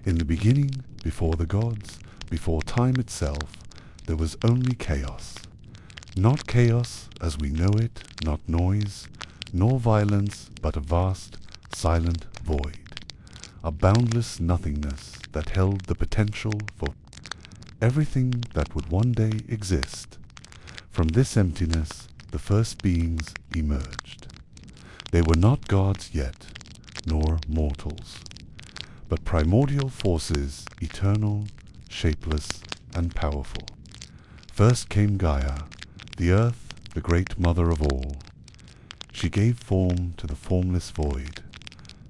In the beginning, before the gods, before time itself, there was only chaos. Not chaos as we know it, not noise, nor violence, but a vast, silent void. A boundless nothingness that held the potential for everything that would one day exist. From this emptiness, the first beings emerged. They were not gods yet, nor mortals, but primordial forces, eternal, shapeless, and powerful. First came Gaia, the earth, the great mother of all. She gave form to the formless void,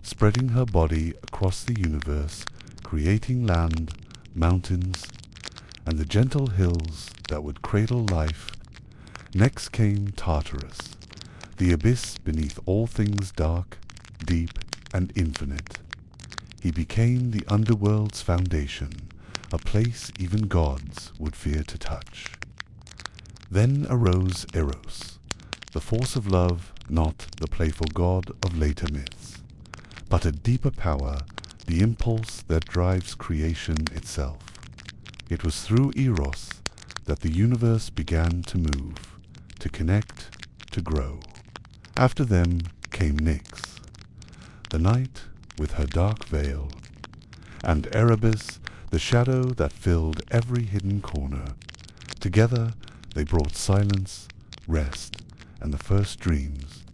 spreading her body across the universe, creating land, mountains, and the gentle hills that would cradle life. Next came Tartarus, the abyss beneath all things dark, deep, and infinite. He became the underworld's foundation, a place even gods would fear to touch. Then arose Eros, the force of love, not the playful god of later myths, but a deeper power, the impulse that drives creation itself. It was through Eros that the universe began to move, to connect, to grow. After them came Nyx, the night with her dark veil, and Erebus, the shadow that filled every hidden corner. Together they brought silence, rest, and the first dreams.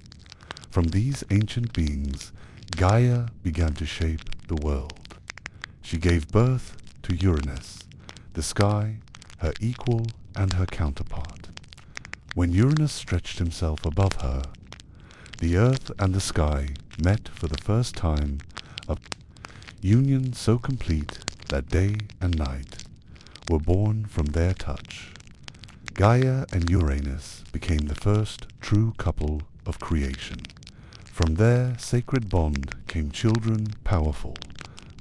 From these ancient beings, Gaia began to shape the world. She gave birth to Uranus, the sky, her equal and her counterpart. When Uranus stretched himself above her, the earth and the sky met for the first time, a union so complete that day and night were born from their touch. Gaia and Uranus became the first true couple of creation. From their sacred bond came children powerful,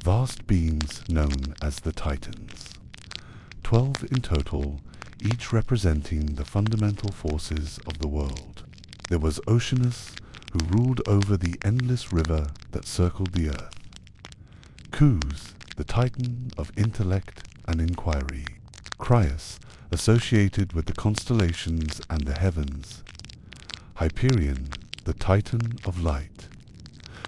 vast beings known as the Titans. 12 in total, each representing the fundamental forces of the world. There was Oceanus, who ruled over the endless river that circled the earth. Zeus, the Titan of intellect and inquiry. Crius, associated with the constellations and the heavens. Hyperion, the Titan of light,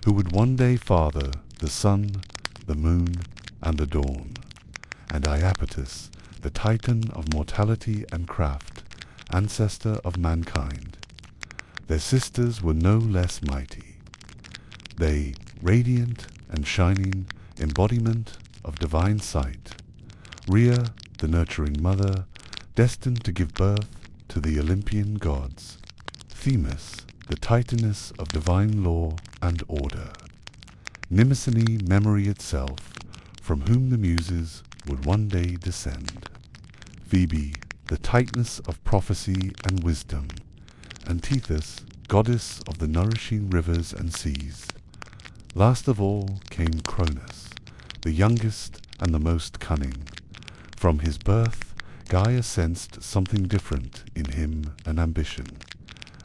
who would one day father the sun, the moon, and the dawn. And Iapetus, the Titan of mortality and craft, ancestor of mankind. Their sisters were no less mighty. They, radiant and shining, embodiment of divine sight. Rhea, the nurturing mother, destined to give birth to the Olympian gods. Themis, the Titaness of divine law and order. Mnemosyne, memory itself, from whom the muses would one day descend. Phoebe, the tightness of prophecy and wisdom. Antitheus, goddess of the nourishing rivers and seas. Last of all came Cronus, the youngest and the most cunning. From his birth, Gaia sensed something different in him, an ambition,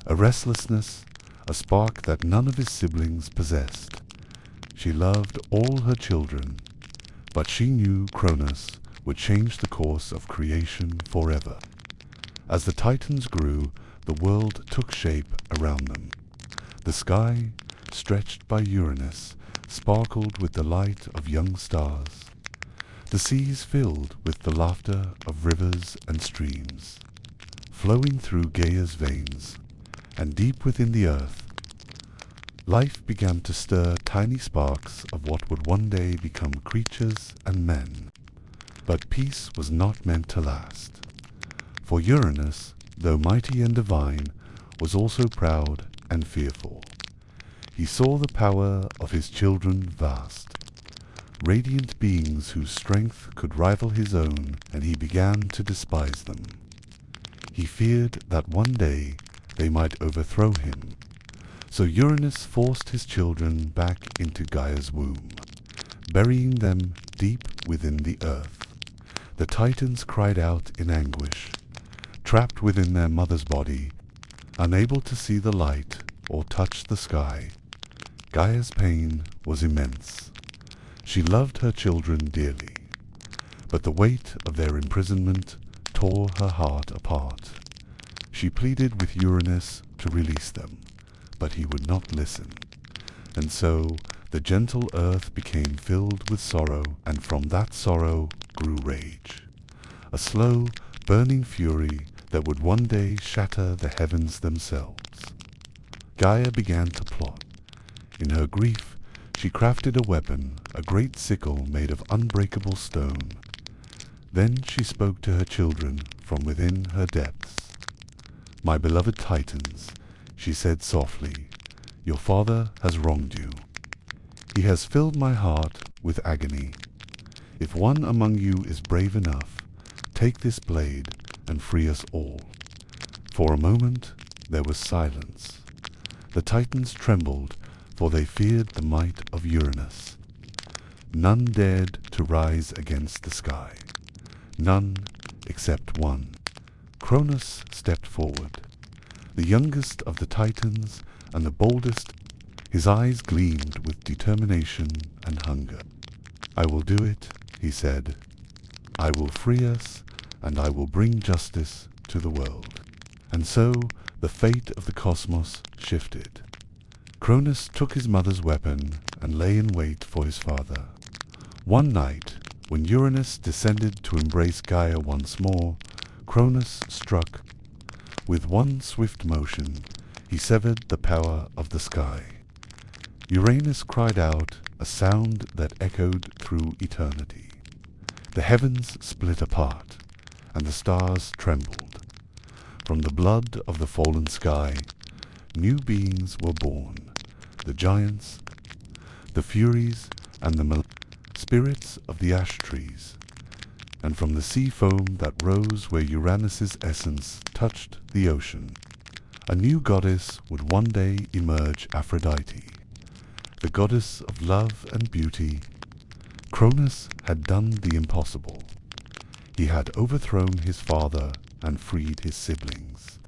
a restlessness, a spark that none of his siblings possessed. She loved all her children, but she knew Cronus would change the course of creation forever. As the Titans grew, the world took shape around them. The sky, stretched by Uranus, sparkled with the light of young stars. The seas filled with the laughter of rivers and streams, flowing through Gaia's veins, and deep within the earth, life began to stir tiny sparks of what would one day become creatures and men. But peace was not meant to last. For Uranus, though mighty and divine, was also proud and fearful. He saw the power of his children vast, radiant beings whose strength could rival his own, and he began to despise them. He feared that one day they might overthrow him. So Uranus forced his children back into Gaia's womb, burying them deep within the earth. The Titans cried out in anguish, trapped within their mother's body, unable to see the light or touch the sky. Gaia's pain was immense. She loved her children dearly, but the weight of their imprisonment tore her heart apart. She pleaded with Uranus to release them, but he would not listen. And so the gentle earth became filled with sorrow, and from that sorrow grew rage, a slow, burning fury that would one day shatter the heavens themselves. Gaia began to plot. In her grief, she crafted a weapon, a great sickle made of unbreakable stone. Then she spoke to her children from within her depths. "My beloved Titans," she said softly, "your father has wronged you. He has filled my heart with agony. If one among you is brave enough, take this blade and free us all." For a moment there was silence. The Titans trembled, for they feared the might of Uranus. None dared to rise against the sky. None except one. Cronus stepped forward, the youngest of the Titans and the boldest. His eyes gleamed with determination and hunger. "I will do it," he said. "I will free us, and I will bring justice to the world." And so the fate of the cosmos shifted. Cronus took his mother's weapon and lay in wait for his father. One night, when Uranus descended to embrace Gaia once more, Cronus struck. With one swift motion, he severed the power of the sky. Uranus cried out, a sound that echoed through eternity. The heavens split apart, and the stars trembled. From the blood of the fallen sky, new beings were born, the giants, the Furies, and the spirits of the ash trees. And from the sea foam that rose where Uranus's essence touched the ocean, a new goddess would one day emerge, Aphrodite, the goddess of love and beauty. Cronus had done the impossible. He had overthrown his father and freed his siblings.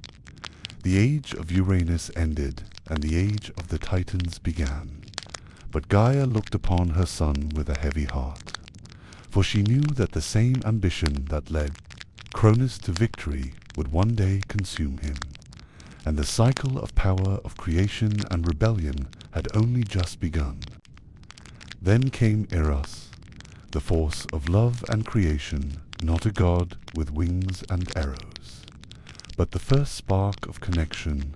The age of Uranus ended, and the age of the Titans began. But Gaia looked upon her son with a heavy heart, for she knew that the same ambition that led Cronus to victory would one day consume him, and the cycle of power of creation and rebellion had only just begun. Then came Eros, the force of love and creation, not a god with wings and arrows, but the first spark of connection.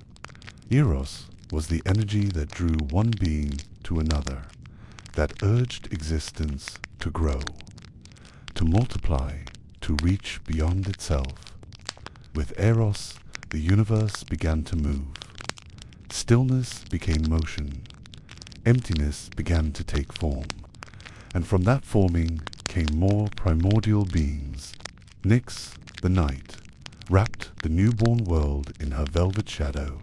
Eros was the energy that drew one being to another, that urged existence to grow, to multiply, to reach beyond itself. With Eros, the universe began to move. Stillness became motion. Emptiness began to take form. And from that forming came more primordial beings. Nyx, the night, wrapped the newborn world in her velvet shadow.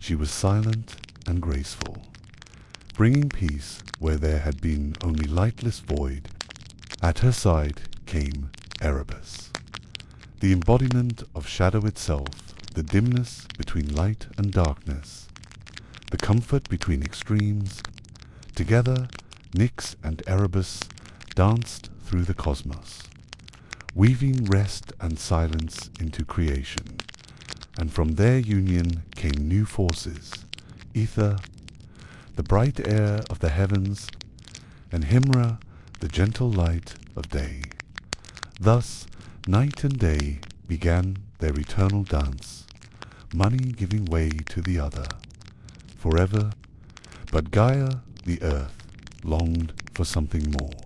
She was silent and graceful, bringing peace where there had been only lightless void. At her side came Erebus, the embodiment of shadow itself, the dimness between light and darkness, the comfort between extremes. Together, Nyx and Erebus danced through the cosmos, weaving rest and silence into creation. And from their union came new forces, ether, the bright air of the heavens, and Himra, the gentle light of day. Thus, night and day began their eternal dance, money giving way to the other, forever. But Gaia, the earth, longed for something more.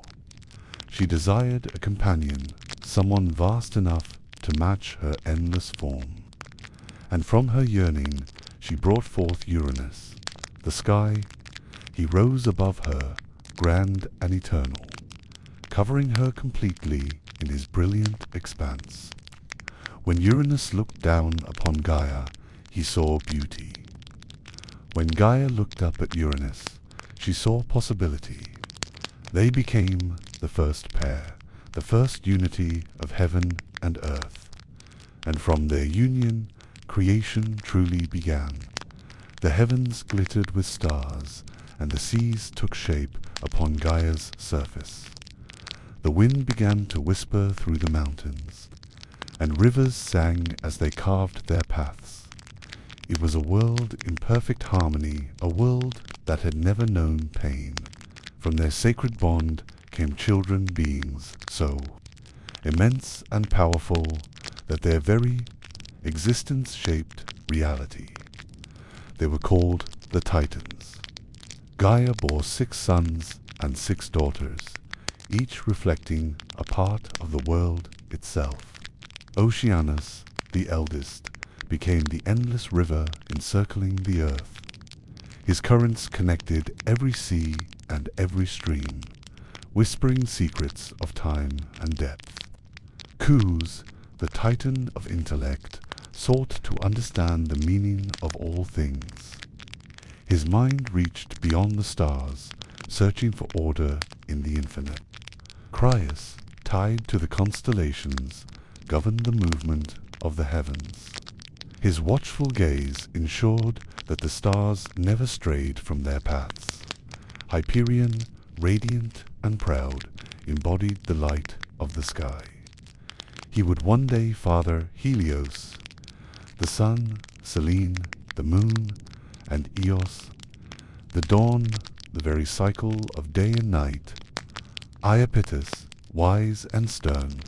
She desired a companion, someone vast enough to match her endless form. And from her yearning she brought forth Uranus, the sky. He rose above her, grand and eternal, covering her completely in his brilliant expanse. When Uranus looked down upon Gaia, he saw beauty. When Gaia looked up at Uranus, she saw possibility. They became the first pair, the first unity of heaven and earth. And from their union, creation truly began. The heavens glittered with stars, and the seas took shape upon Gaia's surface. The wind began to whisper through the mountains, and rivers sang as they carved their paths. It was a world in perfect harmony, a world that had never known pain. From their sacred bond came children beings so immense and powerful that their very existence shaped reality. They were called the Titans. Gaia bore 6 sons and 6 daughters, each reflecting a part of the world itself. Oceanus, the eldest, became the endless river encircling the earth. His currents connected every sea and every stream, whispering secrets of time and depth. Zeus, the Titan of intellect, sought to understand the meaning of all things. His mind reached beyond the stars, searching for order in the infinite. Crius, tied to the constellations, governed the movement of the heavens. His watchful gaze ensured that the stars never strayed from their paths. Hyperion, radiant and proud, embodied the light of the sky. He would one day father Helios, the sun, Selene, the moon, and Eos, the dawn, the very cycle of day and night. Iapetus, wise and stern,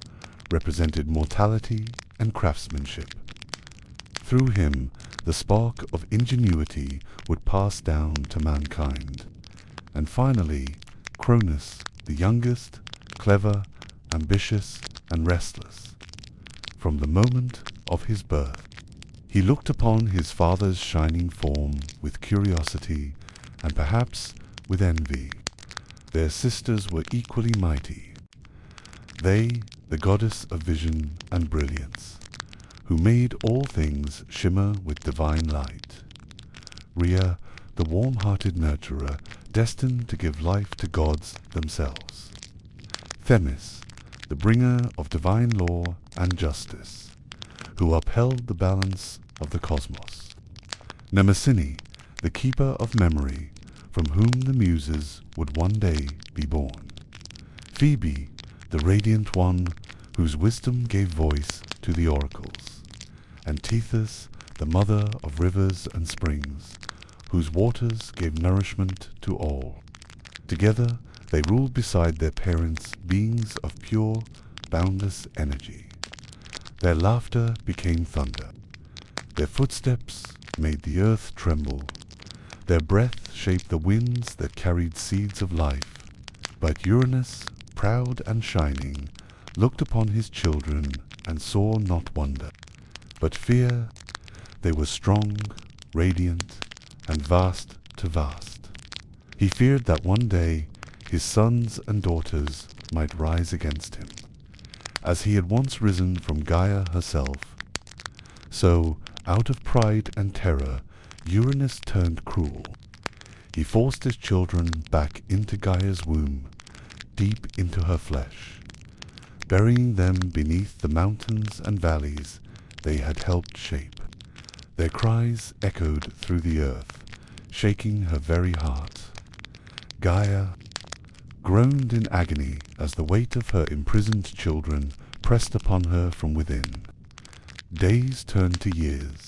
represented mortality and craftsmanship. Through him, the spark of ingenuity would pass down to mankind. And finally, Cronus, the youngest, clever, ambitious, and restless. From the moment of his birth, he looked upon his father's shining form with curiosity and perhaps with envy. Their sisters were equally mighty. They, the goddess of vision and brilliance, who made all things shimmer with divine light. Rhea, the warm-hearted nurturer, destined to give life to gods themselves. Themis, the bringer of divine law and justice, who upheld the balance of the cosmos. Mnemosyne, the keeper of memory, from whom the muses would one day be born. Phoebe, the radiant one, whose wisdom gave voice to the oracles. And Tethys, the mother of rivers and springs, whose waters gave nourishment to all. Together they ruled beside their parents beings of pure, boundless energy. Their laughter became thunder. Their footsteps made the earth tremble. Their breath shaped the winds that carried seeds of life. But Uranus, proud and shining, looked upon his children and saw not wonder, but fear. They were strong, radiant, and vast to vast. He feared that one day his sons and daughters might rise against him, as he had once risen from Gaia herself. So, out of pride and terror, Uranus turned cruel. He forced his children back into Gaia's womb, deep into her flesh, burying them beneath the mountains and valleys they had helped shape. Their cries echoed through the earth, shaking her very heart. Gaia groaned in agony as the weight of her imprisoned children pressed upon her from within. Days turned to years,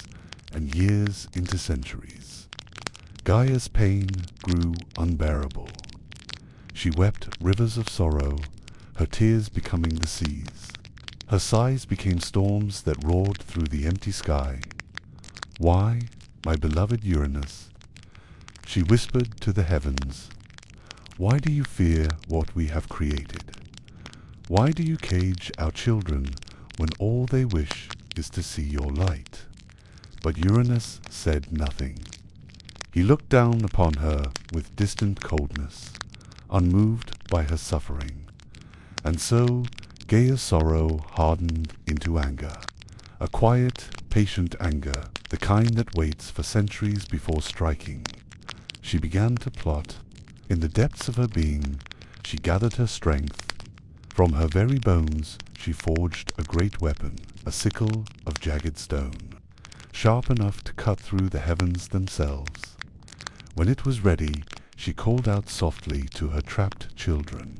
and years into centuries. Gaia's pain grew unbearable. She wept rivers of sorrow, her tears becoming the seas. Her sighs became storms that roared through the empty sky. Why, my beloved Uranus, she whispered to the heavens, why do you fear what we have created? Why do you cage our children when all they wish is to see your light? But Uranus said nothing. He looked down upon her with distant coldness, unmoved by her suffering. And so Gaia's sorrow hardened into anger, a quiet, patient anger, the kind that waits for centuries before striking. She began to plot. In the depths of her being, she gathered her strength. From her very bones she forged a great weapon, a sickle of jagged stone, sharp enough to cut through the heavens themselves. When it was ready, she called out softly to her trapped children.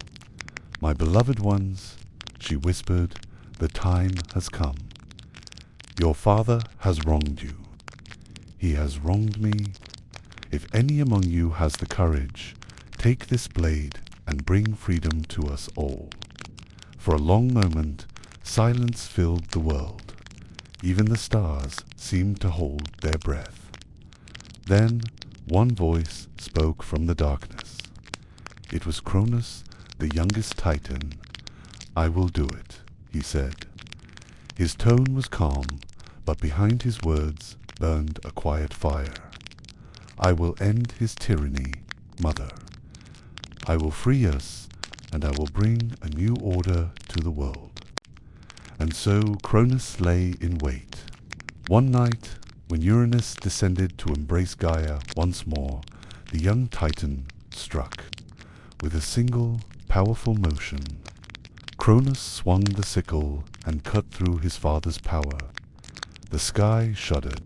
"My beloved ones," she whispered, "the time has come. Your father has wronged you. He has wronged me. If any among you has the courage, take this blade and bring freedom to us all." For a long moment, silence filled the world. Even the stars seemed to hold their breath. Then one voice spoke from the darkness. It was Cronus, the youngest Titan. "I will do it," he said. His tone was calm, but behind his words burned a quiet fire. "I will end his tyranny, Mother. I will free us, and I will bring a new order to the world." And so Cronus lay in wait. One night, when Uranus descended to embrace Gaia once more, the young Titan struck. With a single, powerful motion, Cronus swung the sickle and cut through his father's power. The sky shuddered.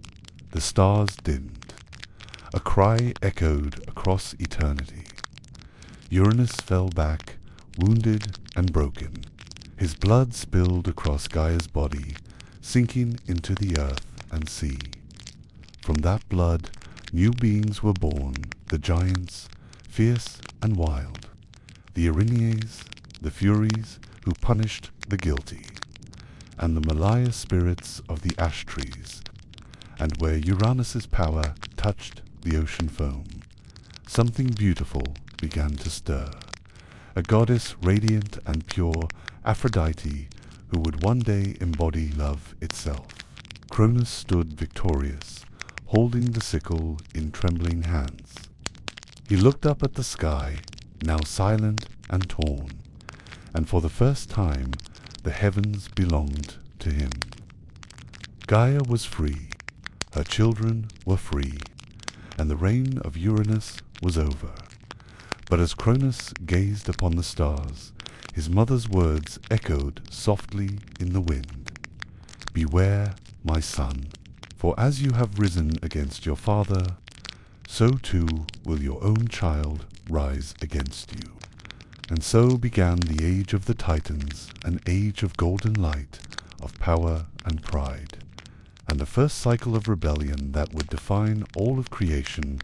The stars dimmed. A cry echoed across eternity. Uranus fell back, wounded and broken. His blood spilled across Gaia's body, sinking into the earth and sea. From that blood, new beings were born, the giants, fierce and wild, the Erinyes, the Furies who punished the guilty, and the Malaya spirits of the ash trees, and where Uranus's power touched the ocean foam, something beautiful began to stir. A goddess radiant and pure, Aphrodite, who would one day embody love itself. Cronus stood victorious, holding the sickle in trembling hands. He looked up at the sky, now silent and torn, and for the first time the heavens belonged to him. Gaia was free, her children were free, and the reign of Uranus was over. But as Cronus gazed upon the stars, his mother's words echoed softly in the wind. "Beware, my son, for as you have risen against your father, so too will your own child rise against you." And so began the age of the Titans, an age of golden light, of power and pride, and the first cycle of rebellion that would define all of creation.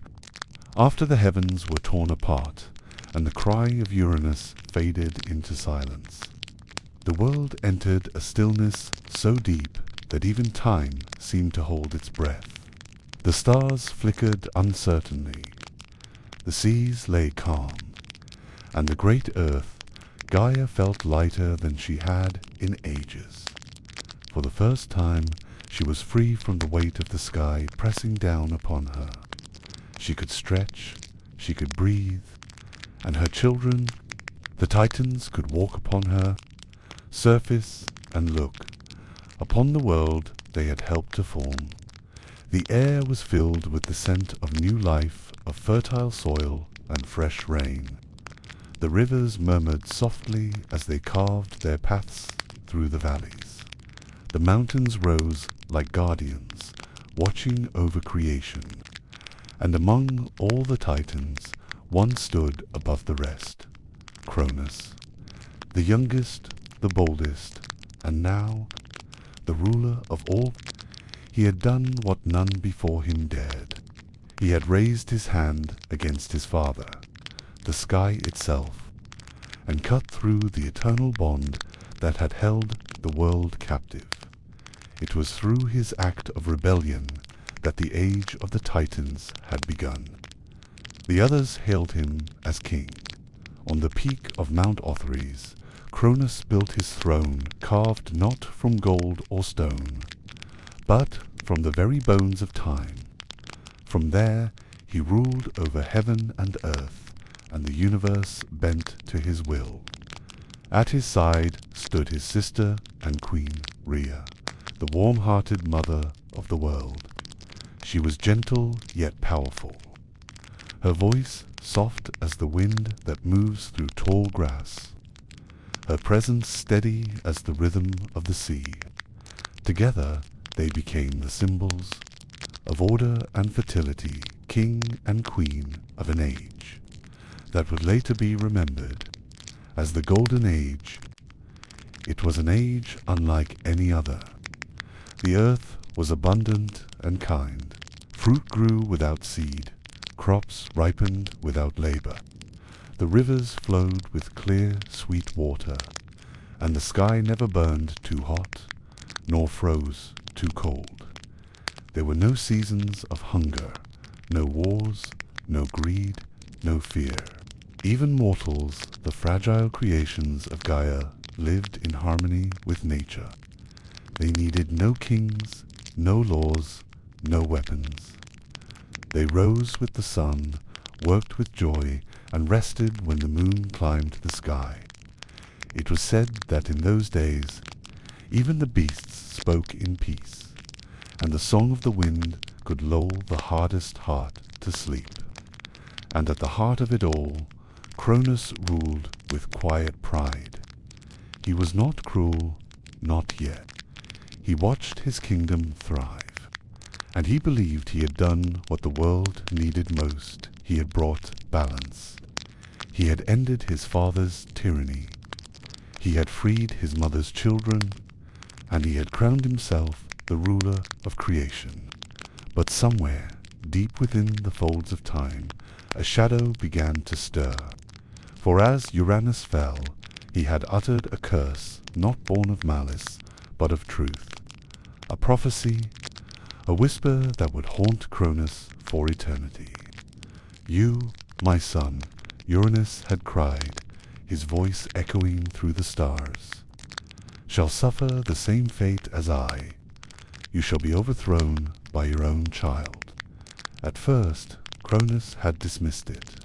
After the heavens were torn apart, and the cry of Uranus faded into silence, the world entered a stillness so deep that even time seemed to hold its breath. The stars flickered uncertainly, the seas lay calm, and the great earth, Gaia, felt lighter than she had in ages. For the first time, she was free from the weight of the sky pressing down upon her. She could stretch, she could breathe, and her children, the Titans, could walk upon her, surface and look upon the world they had helped to form. The air was filled with the scent of new life, of fertile soil and fresh rain. The rivers murmured softly as they carved their paths through the valleys. The mountains rose like guardians, watching over creation, and among all the Titans, one stood above the rest, Cronus, the youngest, the boldest, and now the ruler of all. He had done what none before him dared. He had raised his hand against his father, the sky itself, and cut through the eternal bond that had held the world captive. It was through his act of rebellion that the age of the Titans had begun. The others hailed him as king. On the peak of Mount Othrys, Cronus built his throne, carved not from gold or stone, but from the very bones of time. From there he ruled over heaven and earth, and the universe bent to his will. At his side stood his sister and queen Rhea, the warm-hearted mother of the world. She was gentle yet powerful, her voice soft as the wind that moves through tall grass, her presence steady as the rhythm of the sea. Together they became the symbols of order and fertility, king and queen of an age. that would later be remembered as the Golden Age. It was an age unlike any other. The earth was abundant and kind. Fruit grew without seed. Crops ripened without labor. The rivers flowed with clear, sweet water, and the sky never burned too hot, nor froze too cold. There were no seasons of hunger, no wars, no greed, no fear. Even mortals, the fragile creations of Gaia, lived in harmony with nature. They needed no kings, no laws, no weapons. They rose with the sun, worked with joy, and rested when the moon climbed the sky. It was said that in those days even the beasts spoke in peace, and the song of the wind could lull the hardest heart to sleep. And at the heart of it all, Cronus ruled with quiet pride. He was not cruel, not yet. He watched his kingdom thrive, and he believed he had done what the world needed most. He had brought balance. He had ended his father's tyranny. He had freed his mother's children, and he had crowned himself the ruler of creation. But somewhere, deep within the folds of time, a shadow began to stir. For as Uranus fell, he had uttered a curse not born of malice, but of truth. A prophecy, a whisper that would haunt Cronus for eternity. "You, my son," Uranus had cried, his voice echoing through the stars, "shall suffer the same fate as I. You shall be overthrown by your own child." At first, Cronus had dismissed it.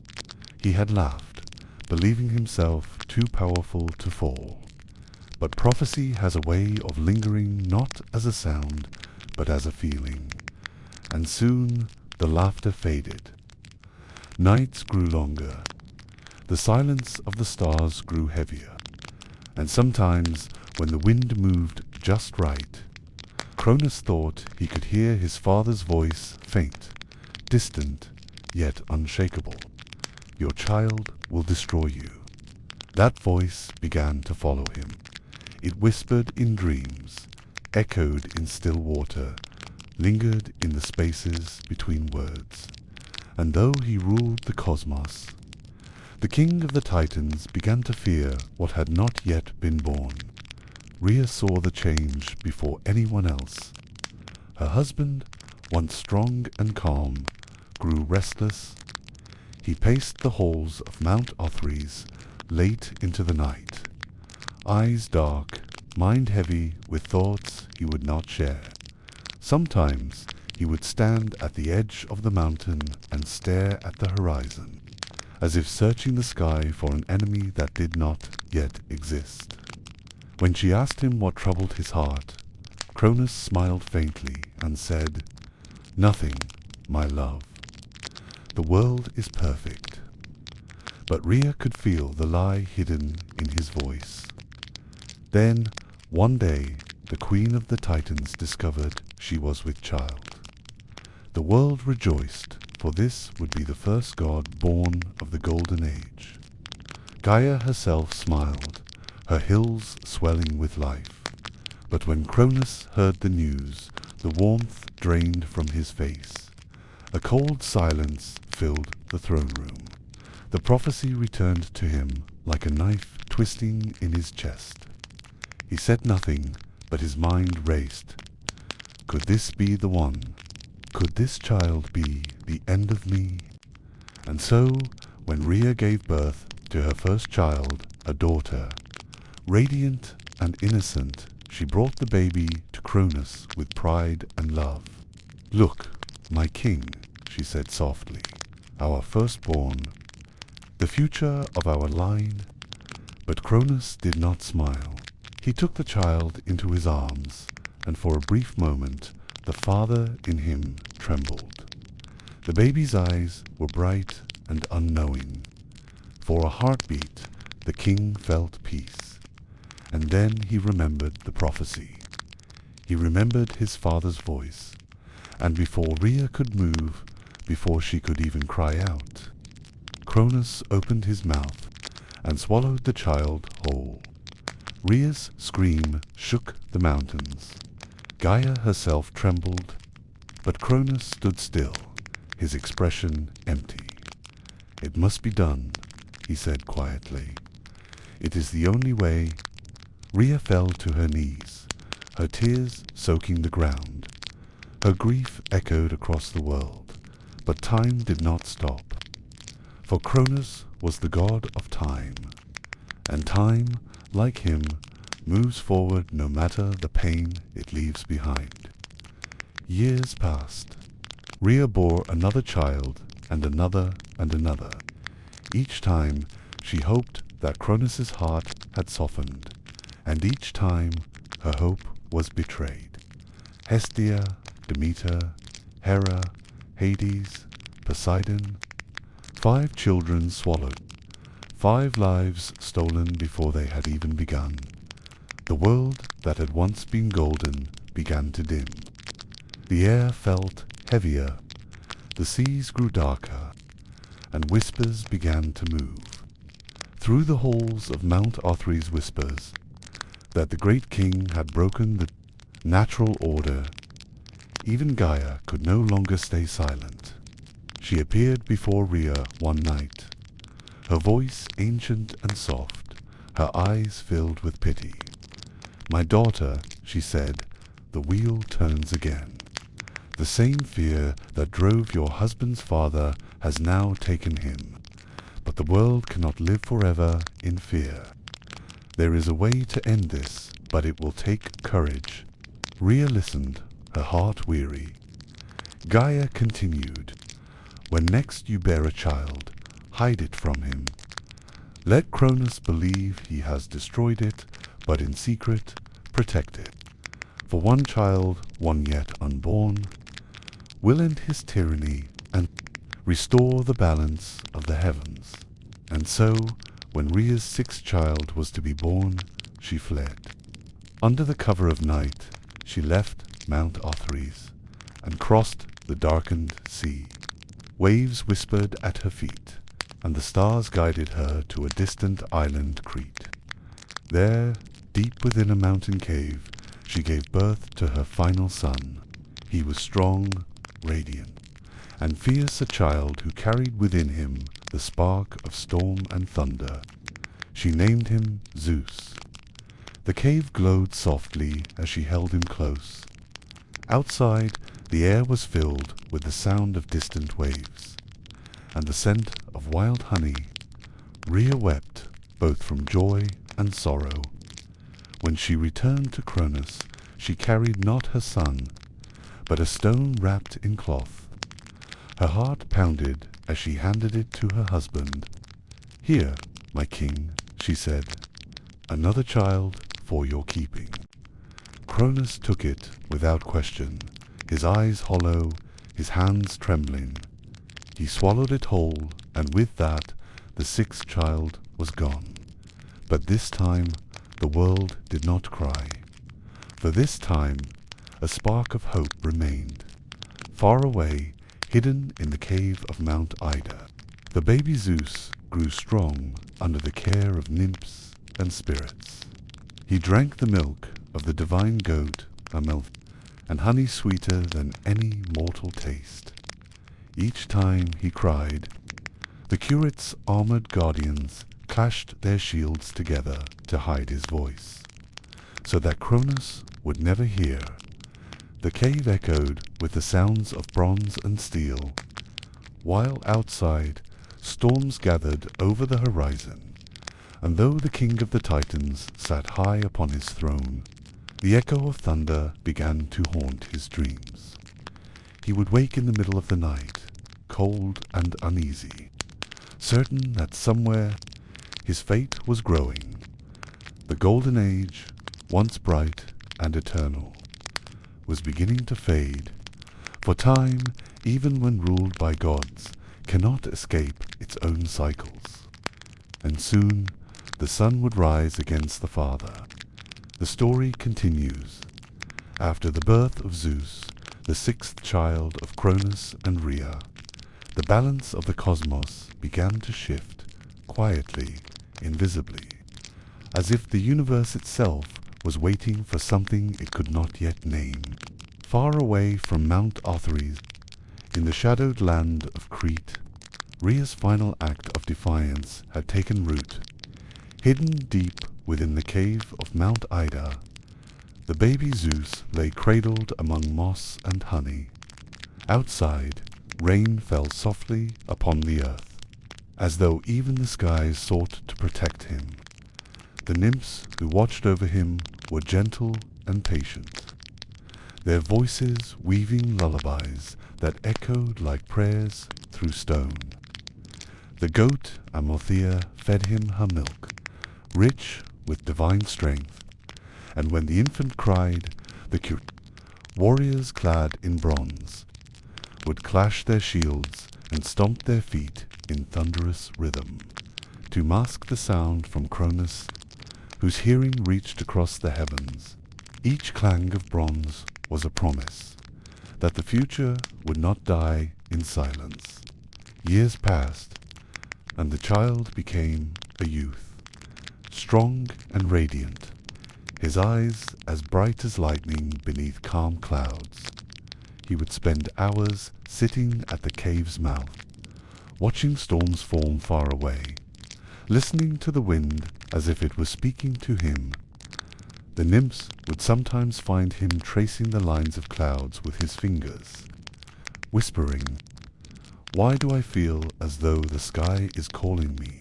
He had laughed, believing himself too powerful to fall. But prophecy has a way of lingering not as a sound, but as a feeling. And soon the laughter faded. Nights grew longer. The silence of the stars grew heavier. And sometimes, when the wind moved just right, Cronus thought he could hear his father's voice, faint, distant, yet unshakable. "Your child will destroy you." That voice began to follow him. It whispered in dreams, echoed in still water, lingered in the spaces between words. And though he ruled the cosmos, the king of the Titans began to fear what had not yet been born. Rhea saw the change before anyone else. Her husband, once strong and calm, grew restless. He paced the halls of Mount Othrys late into the night, eyes dark, mind heavy with thoughts he would not share. Sometimes he would stand at the edge of the mountain and stare at the horizon, as if searching the sky for an enemy that did not yet exist. When she asked him what troubled his heart, Cronus smiled faintly and said, "Nothing, my love. The world is perfect." But Rhea could feel the lie hidden in his voice. Then, one day, the queen of the Titans discovered she was with child. The world rejoiced, for this would be the first god born of the Golden Age. Gaia herself smiled, her hills swelling with life. But when Cronus heard the news, the warmth drained from his face. A cold silence filled the throne room. The prophecy returned to him like a knife twisting in his chest. He said nothing, but his mind raced. Could this be the one? Could this child be the end of me? And so, when Rhea gave birth to her first child, a daughter, radiant and innocent, she brought the baby to Cronus with pride and love. "Look, my king," she said softly, "our firstborn, the future of our line." But Cronus did not smile. He took the child into his arms, and for a brief moment the father in him trembled. The baby's eyes were bright and unknowing. For a heartbeat, the king felt peace. And then he remembered the prophecy. He remembered his father's voice. And before Rhea could move, before she could even cry out, Cronus opened his mouth and swallowed the child whole. Rhea's scream shook the mountains. Gaia herself trembled, but Cronus stood still, his expression empty. "It must be done," he said quietly. "It is the only way." Rhea fell to her knees, her tears soaking the ground. Her grief echoed across the world, but time did not stop. For Cronus was the god of time, and time, like him, moves forward no matter the pain it leaves behind. Years passed. Rhea bore another child, and another, and another. Each time she hoped that Cronus's heart had softened, and each time her hope was betrayed. Hestia, Demeter, Hera, Hades, Poseidon. 5 children swallowed, 5 lives stolen before they had even begun. The world that had once been golden began to dim. The air felt heavier, the seas grew darker, and whispers began to move. Through the halls of Mount Othrys whispers that the great king had broken the natural order. Even Gaia could no longer stay silent. She appeared before Rhea one night, her voice ancient and soft, her eyes filled with pity. "My daughter," she said, "the wheel turns again. The same fear that drove your husband's father has now taken him. But the world cannot live forever in fear. There is a way to end this, but it will take courage." Rhea listened, her heart weary. Gaia continued, "When next you bear a child, hide it from him. Let Cronus believe he has destroyed it, but in secret protect it. For one child, one yet unborn, will end his tyranny and restore the balance of the heavens." And so, when Rhea's 6th child was to be born, she fled. Under the cover of night, she left Mount Othrys and crossed the darkened sea. Waves whispered at her feet, and the stars guided her to a distant island Crete. There, deep within a mountain cave, she gave birth to her final son. He was strong, radiant, and fierce, a child who carried within him the spark of storm and thunder. She named him Zeus. The cave glowed softly as she held him close. Outside, the air was filled with the sound of distant waves, and the scent of wild honey. Rhea wept, both from joy and sorrow. When she returned to Cronus, she carried not her son, but a stone wrapped in cloth. Her heart pounded as she handed it to her husband. "Here, my king," she said, "another child for your keeping." Cronus took it without question, his eyes hollow, his hands trembling. He swallowed it whole, and with that the 6th child was gone. But this time the world did not cry. For this time a spark of hope remained. Far away, hidden in the cave of Mount Ida, the baby Zeus grew strong under the care of nymphs and spirits. He drank the milk of the divine goat, Amelph, and honey sweeter than any mortal taste. Each time he cried, the curate's armored guardians clashed their shields together to hide his voice, so that Cronus would never hear. The cave echoed with the sounds of bronze and steel, while outside storms gathered over the horizon, and though the king of the Titans sat high upon his throne, the echo of thunder began to haunt his dreams. He would wake in the middle of the night, cold and uneasy, certain that somewhere his fate was growing. The golden age, once bright and eternal, was beginning to fade, for time, even when ruled by gods, cannot escape its own cycles. And soon the sun would rise against the father. The story continues. After the birth of Zeus, the 6th child of Cronus and Rhea, The balance of the cosmos began to shift, quietly, invisibly, as if the universe itself was waiting for something it could not yet name. Far away from Mount Othrys, in the shadowed land of Crete, Rhea's final act of defiance had taken root. Hidden deep within the cave of Mount Ida, the baby Zeus lay cradled among moss and honey. Outside, rain fell softly upon the earth, as though even the skies sought to protect him. The nymphs who watched over him were gentle and patient, their voices weaving lullabies that echoed like prayers through stone. The goat Amalthea fed him her milk, rich with divine strength, and when the infant cried, the cute warriors clad in bronze would clash their shields and stomp their feet in thunderous rhythm, to mask the sound from Cronus, whose hearing reached across the heavens. Each clang of bronze was a promise that the future would not die in silence. Years passed, and the child became a youth, strong and radiant, his eyes as bright as lightning beneath calm clouds. He would spend hours sitting at the cave's mouth, watching storms form far away, listening to the wind as if it was speaking to him. The nymphs would sometimes find him tracing the lines of clouds with his fingers, whispering, "Why do I feel as though the sky is calling me?"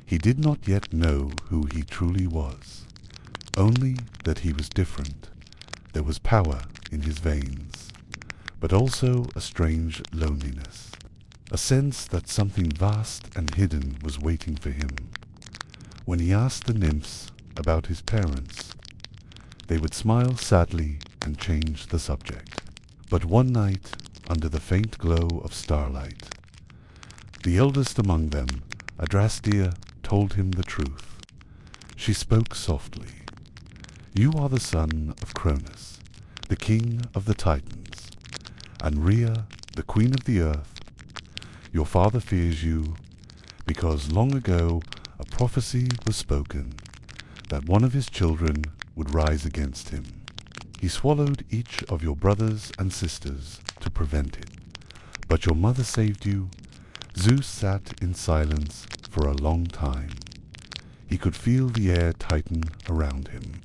He did not yet know who he truly was, only that he was different. There was power in his veins, but also a strange loneliness, a sense that something vast and hidden was waiting for him. When he asked the nymphs about his parents, they would smile sadly and change the subject. But one night, under the faint glow of starlight, the eldest among them, Adrastea, told him the truth. She spoke softly. "You are the son of Cronus, the king of the Titans, and Rhea, the queen of the earth. Your father fears you because long ago a prophecy was spoken that one of his children would rise against him. He swallowed each of your brothers and sisters to prevent it, but your mother saved you." Zeus sat in silence for a long time. He could feel the air tighten around him,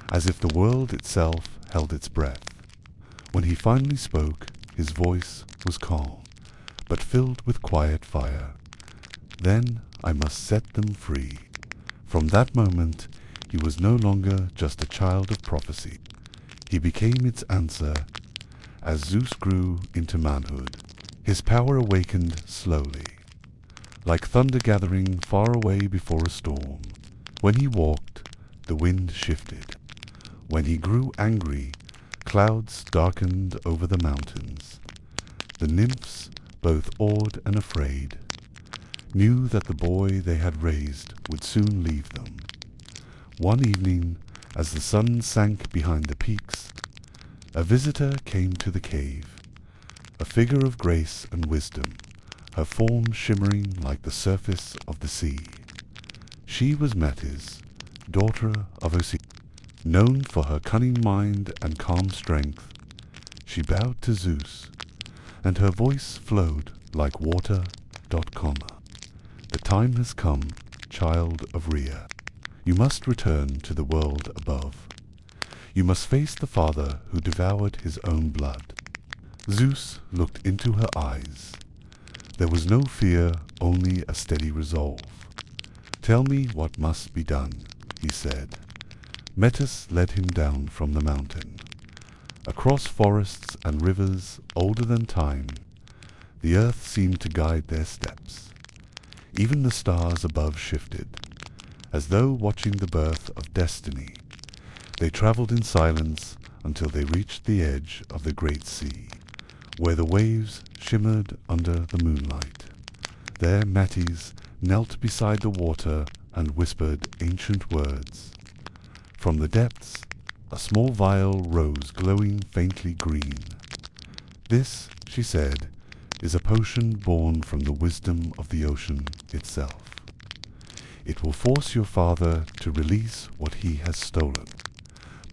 as if the world itself held its breath. When he finally spoke, his voice was calm, but filled with quiet fire. "Then I must set them free." From that moment, he was no longer just a child of prophecy. He became its answer. As Zeus grew into manhood, his power awakened slowly, like thunder gathering far away before a storm. When he walked, the wind shifted. When he grew angry, clouds darkened over the mountains. The nymphs, both awed and afraid, knew that the boy they had raised would soon leave them. One evening, as the sun sank behind the peaks, a visitor came to the cave, a figure of grace and wisdom, her form shimmering like the surface of the sea. She was Metis, daughter of Oceanus. Known for her cunning mind and calm strength, she bowed to Zeus, and her voice flowed like water. "The time has come, child of Rhea. You must return to the world above. You must face the father who devoured his own blood." Zeus looked into her eyes. There was no fear, only a steady resolve. "Tell me what must be done," he said. Metis led him down from the mountain, across forests and rivers older than time. The earth seemed to guide their steps. Even the stars above shifted, as though watching the birth of destiny. They traveled in silence until they reached the edge of the great sea, where the waves shimmered under the moonlight. There Metis knelt beside the water and whispered ancient words. From the depths, a small vial rose glowing faintly green. "This," she said, is a potion born from the wisdom of the ocean itself. It will force your father to release what he has stolen,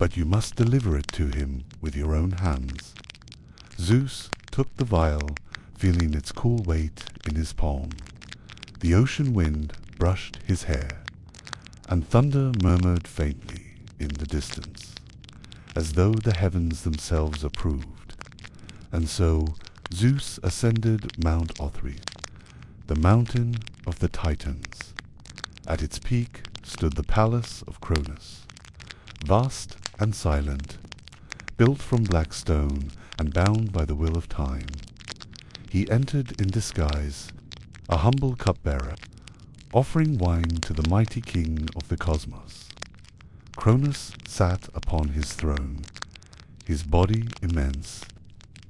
but you must deliver it to him with your own hands. Zeus took the vial, feeling its cool weight in his palm. The ocean wind brushed his hair, and thunder murmured faintly in the distance, as though the heavens themselves approved. And so Zeus ascended Mount Othrys, the mountain of the Titans. At its peak stood the palace of Cronus, vast and silent, built from black stone and bound by the will of time. He entered in disguise, a humble cupbearer, offering wine to the mighty king of the cosmos. Cronus sat upon his throne, his body immense,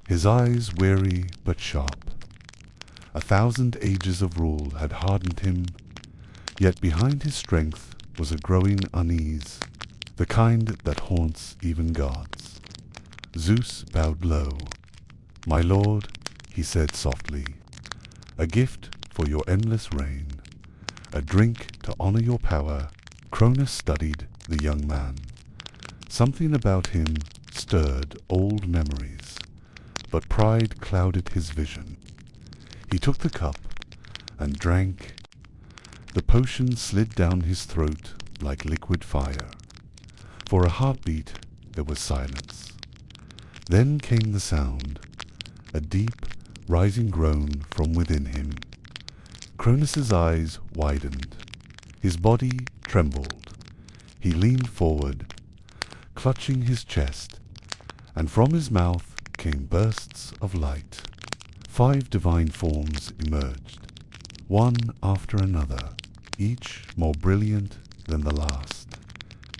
his eyes weary but sharp. 1,000 ages of rule had hardened him, yet behind his strength was a growing unease, the kind that haunts even gods. Zeus bowed low. "My lord," he said softly, "a gift for your endless reign, a drink to honor your power." Cronus studied the young man. Something about him stirred old memories, but pride clouded his vision. He took the cup and drank. The potion slid down his throat like liquid fire. For a heartbeat there was silence. Then came the sound, a deep, rising groan from within him. Cronus's eyes widened. His body trembled. He leaned forward, clutching his chest, and from his mouth came bursts of light. 5 divine forms emerged, one after another, each more brilliant than the last.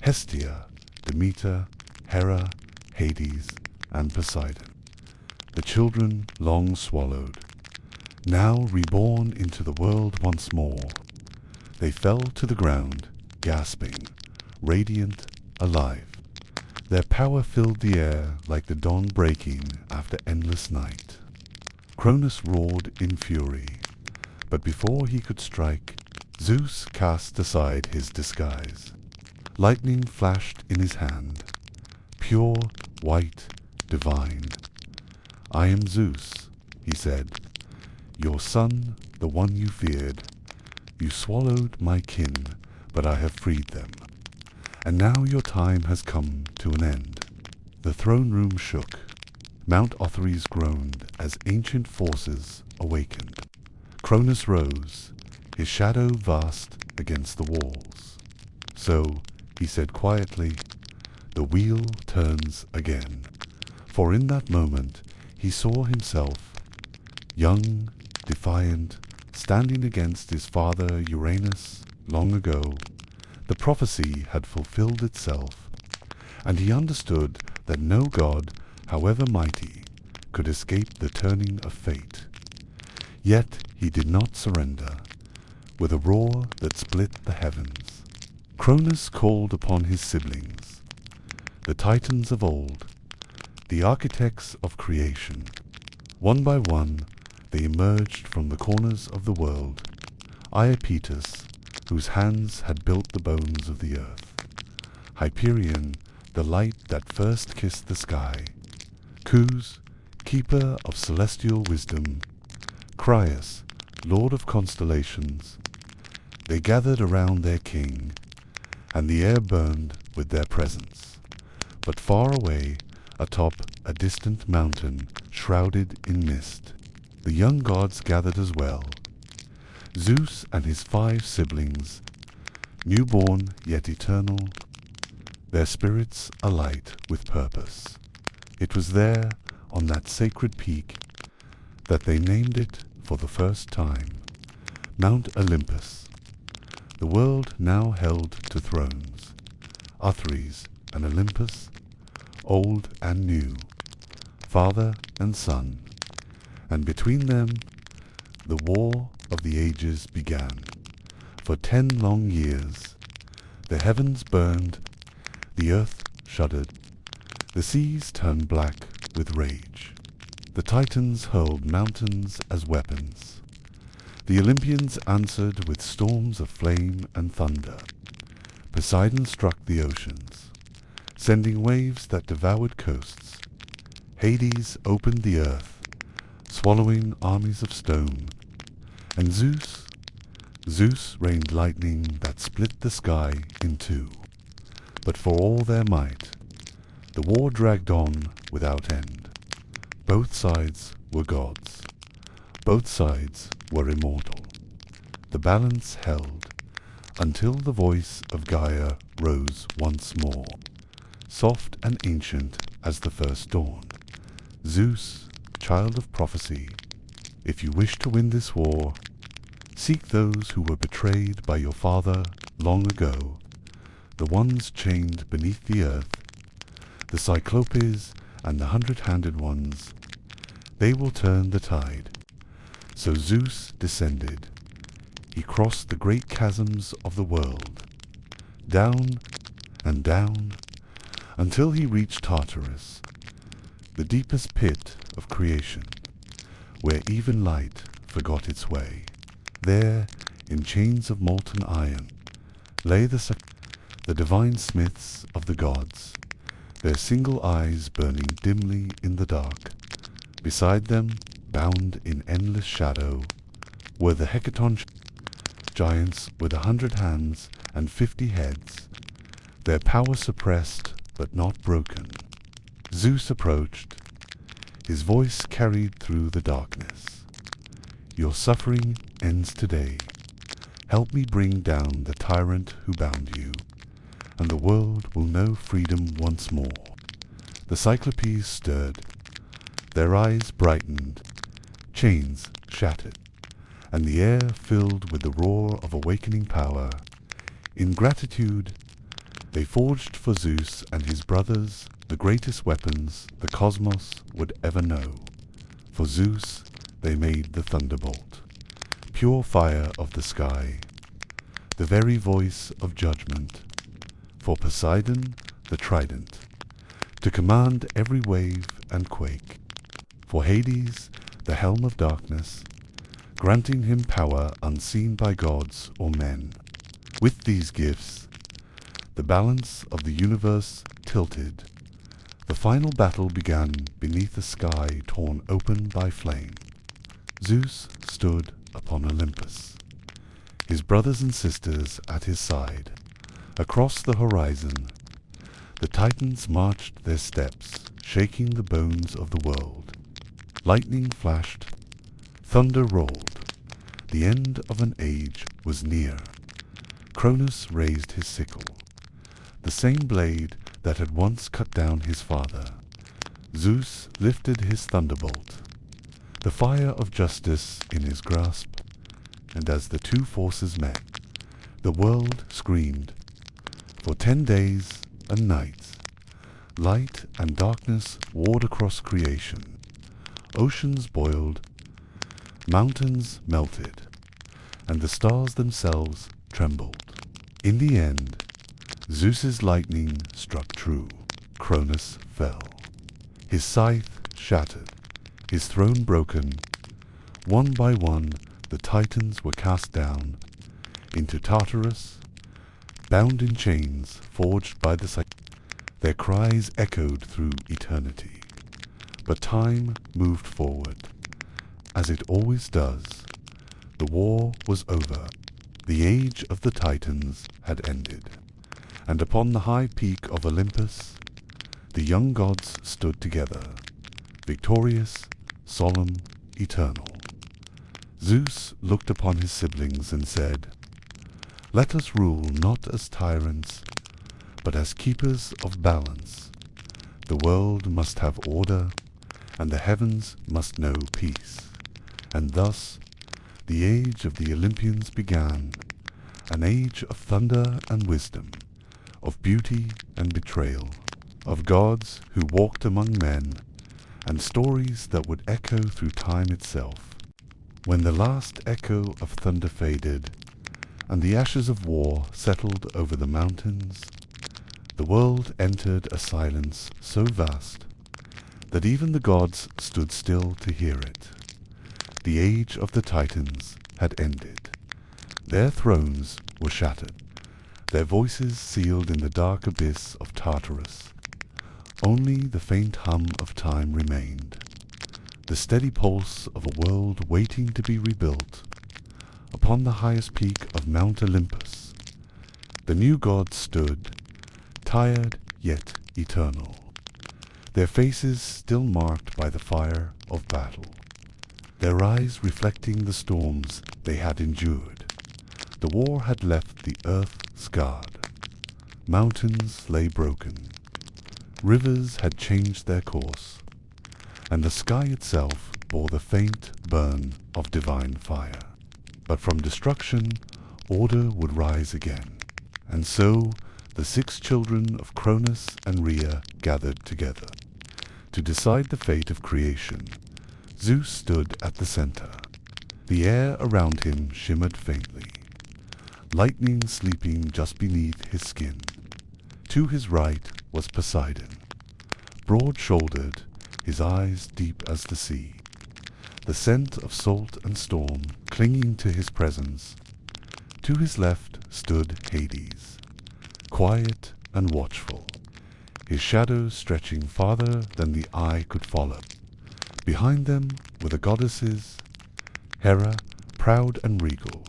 Hestia, Demeter, Hera, Hades, and Poseidon, the children long swallowed, now reborn into the world once more. They fell to the ground, gasping, radiant, alive. Their power filled the air like the dawn breaking after endless night. Cronus roared in fury, but before he could strike, Zeus cast aside his disguise. Lightning flashed in his hand, pure, white, divine. "I am Zeus," he said, "your son, the one you feared. You swallowed my kin, but I have freed them. And now your time has come to an end." The throne room shook. Mount Othrys groaned as ancient forces awakened. Cronus rose, his shadow vast against the walls. "So," he said quietly, "the wheel turns again." For in that moment he saw himself, young, defiant, standing against his father Uranus long ago. The prophecy had fulfilled itself, and he understood that no god, however mighty, could escape the turning of fate. Yet he did not surrender. With a roar that split the heavens, Cronus called upon his siblings, the Titans of old, the architects of creation. One by one they emerged from the corners of the world. Iapetus, whose hands had built the bones of the earth. Hyperion, the light that first kissed the sky. Cus, keeper of celestial wisdom. Crius, lord of constellations. They gathered around their king, and the air burned with their presence. But far away, atop a distant mountain, shrouded in mist, the young gods gathered as well. Zeus and his 5 siblings, newborn yet eternal, their spirits alight with purpose. It was there, on that sacred peak, that they named it for the first time, Mount Olympus. The world now held to thrones, Othrys and Olympus, old and new, father and son, and between them the war of the ages began. For 10 long years the heavens burned, the earth shuddered, the seas turned black with rage. The Titans hurled mountains as weapons. The Olympians answered with storms of flame and thunder. Poseidon struck the oceans, sending waves that devoured coasts. Hades opened the earth, swallowing armies of stone. And Zeus rained lightning that split the sky in two. But for all their might, the war dragged on without end. Both sides were gods. Both sides were immortal. The balance held until the voice of Gaia rose once more, soft and ancient as the first dawn. Zeus, child of prophecy, if you wish to win this war, seek those who were betrayed by your father long ago, the ones chained beneath the earth, the Cyclopes and the 100-handed ones. They will turn the tide. So Zeus descended. He crossed the great chasms of the world, down and down, until he reached Tartarus, the deepest pit of creation, where even light forgot its way. There, in chains of molten iron, lay the divine smiths of the gods, their single eyes burning dimly in the dark. Beside them, bound in endless shadow, were the hecaton giants with 100 hands and 50 heads, their power suppressed but not broken. Zeus approached. His voice carried through the darkness. Your suffering ends today. Help me bring down the tyrant who bound you, and the world will know freedom once more. The Cyclopes stirred. Their eyes brightened, chains shattered, and the air filled with the roar of awakening power. In gratitude, they forged for Zeus and his brothers the greatest weapons the cosmos would ever know. For Zeus, they made the thunderbolt, pure fire of the sky, the very voice of judgment. For Poseidon, the trident, to command every wave and quake. For Hades, the helm of darkness, granting him power unseen by gods or men. With these gifts, the balance of the universe tilted. The final battle began beneath a sky torn open by flame. Zeus stood upon Olympus, his brothers and sisters at his side. Across the horizon, the Titans marched their steps, shaking the bones of the world. Lightning flashed, thunder rolled. The end of an age was near. Cronus raised his sickle, the same blade that had once cut down his father. Zeus lifted his thunderbolt, the fire of justice in his grasp, and as the two forces met, the world screamed. For 10 days and nights, light and darkness warred across creation. Oceans boiled, mountains melted, and the stars themselves trembled. In the end, Zeus's lightning struck true. Cronus fell, his scythe shattered, his throne broken. One by one, the Titans were cast down into Tartarus, bound in chains forged by the Cyclopes. Their cries echoed through eternity. But time moved forward, as it always does. The war was over. The age of the Titans had ended. And upon the high peak of Olympus, the young gods stood together, victorious, solemn, eternal. Zeus looked upon his siblings and said, "Let us rule not as tyrants, but as keepers of balance. The world must have order, and the heavens must know peace." And thus the age of the Olympians began, an age of thunder and wisdom, of beauty and betrayal, of gods who walked among men, and stories that would echo through time itself. When the last echo of thunder faded, and the ashes of war settled over the mountains, the world entered a silence so vast that even the gods stood still to hear it. The age of the Titans had ended. Their thrones were shattered, their voices sealed in the dark abyss of Tartarus. Only the faint hum of time remained, the steady pulse of a world waiting to be rebuilt. Upon the highest peak of Mount Olympus, the new gods stood, tired yet eternal, their faces still marked by the fire of battle, their eyes reflecting the storms they had endured. The war had left the earth scarred. Mountains lay broken. Rivers had changed their course, and the sky itself bore the faint burn of divine fire. But from destruction, order would rise again. And so the 6 children of Cronus and Rhea gathered together. To decide the fate of creation, Zeus stood at the center. The air around him shimmered faintly, lightning sleeping just beneath his skin. To his right was Poseidon, broad-shouldered, his eyes deep as the sea, the scent of salt and storm clinging to his presence. To his left stood Hades, quiet and watchful, his shadow stretching farther than the eye could follow. Behind them were the goddesses, Hera, proud and regal,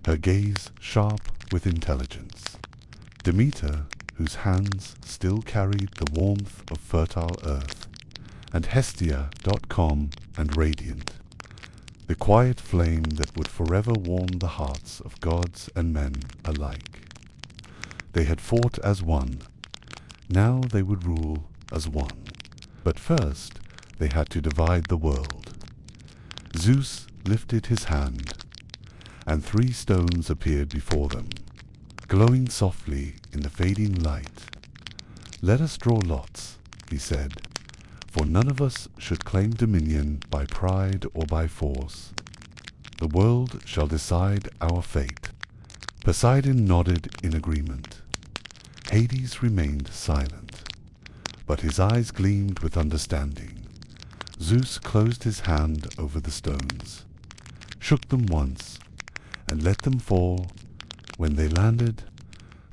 her gaze sharp with intelligence, Demeter, whose hands still carried the warmth of fertile earth, and Hestia, calm and radiant, the quiet flame that would forever warm the hearts of gods and men alike. They had fought as one. Now they would rule as one. But first they had to divide the world. Zeus lifted his hand, and 3 stones appeared before them, glowing softly in the fading light. "Let us draw lots," he said, "for none of us should claim dominion by pride or by force. The world shall decide our fate." Poseidon nodded in agreement. Hades remained silent, but his eyes gleamed with understanding. Zeus closed his hand over the stones, shook them once, and let them fall. When they landed,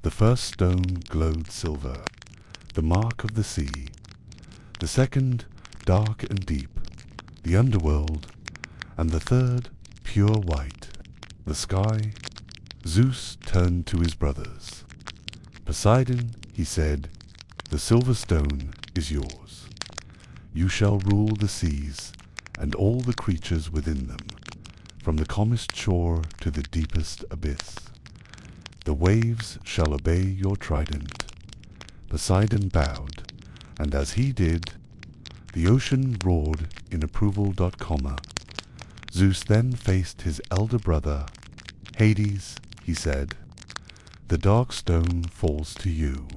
the first stone glowed silver, the mark of the sea. The second, dark and deep, the underworld, and the third, pure white, the sky. Zeus turned to his brothers. "Poseidon," he said, "the silver stone is yours. You shall rule the seas and all the creatures within them, from the calmest shore to the deepest abyss. The waves shall obey your trident." Poseidon bowed, and as he did, the ocean roared in approval. Zeus then faced his elder brother. "Hades," he said, "the dark stone falls to you.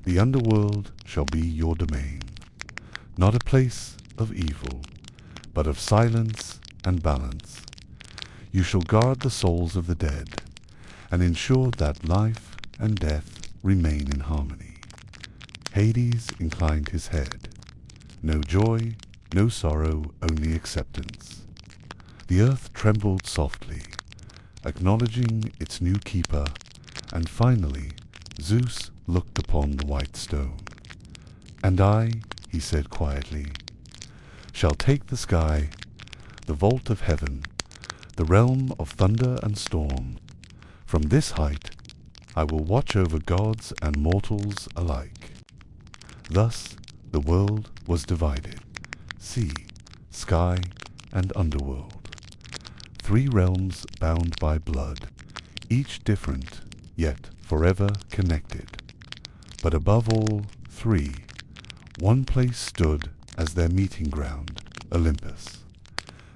The underworld shall be your domain, not a place of evil, but of silence and balance. You shall guard the souls of the dead, and ensure that life and death remain in harmony." Hades inclined his head. No joy, no sorrow, only acceptance. The earth trembled softly, acknowledging its new keeper, and finally Zeus looked upon the white stone. "And I," he said quietly, "shall take the sky, the vault of heaven, the realm of thunder and storm. From this height I will watch over gods and mortals alike." Thus the world was divided, sea, sky, and underworld. 3 realms bound by blood, each different, yet forever connected. But above all 3, one place stood as their meeting ground, Olympus,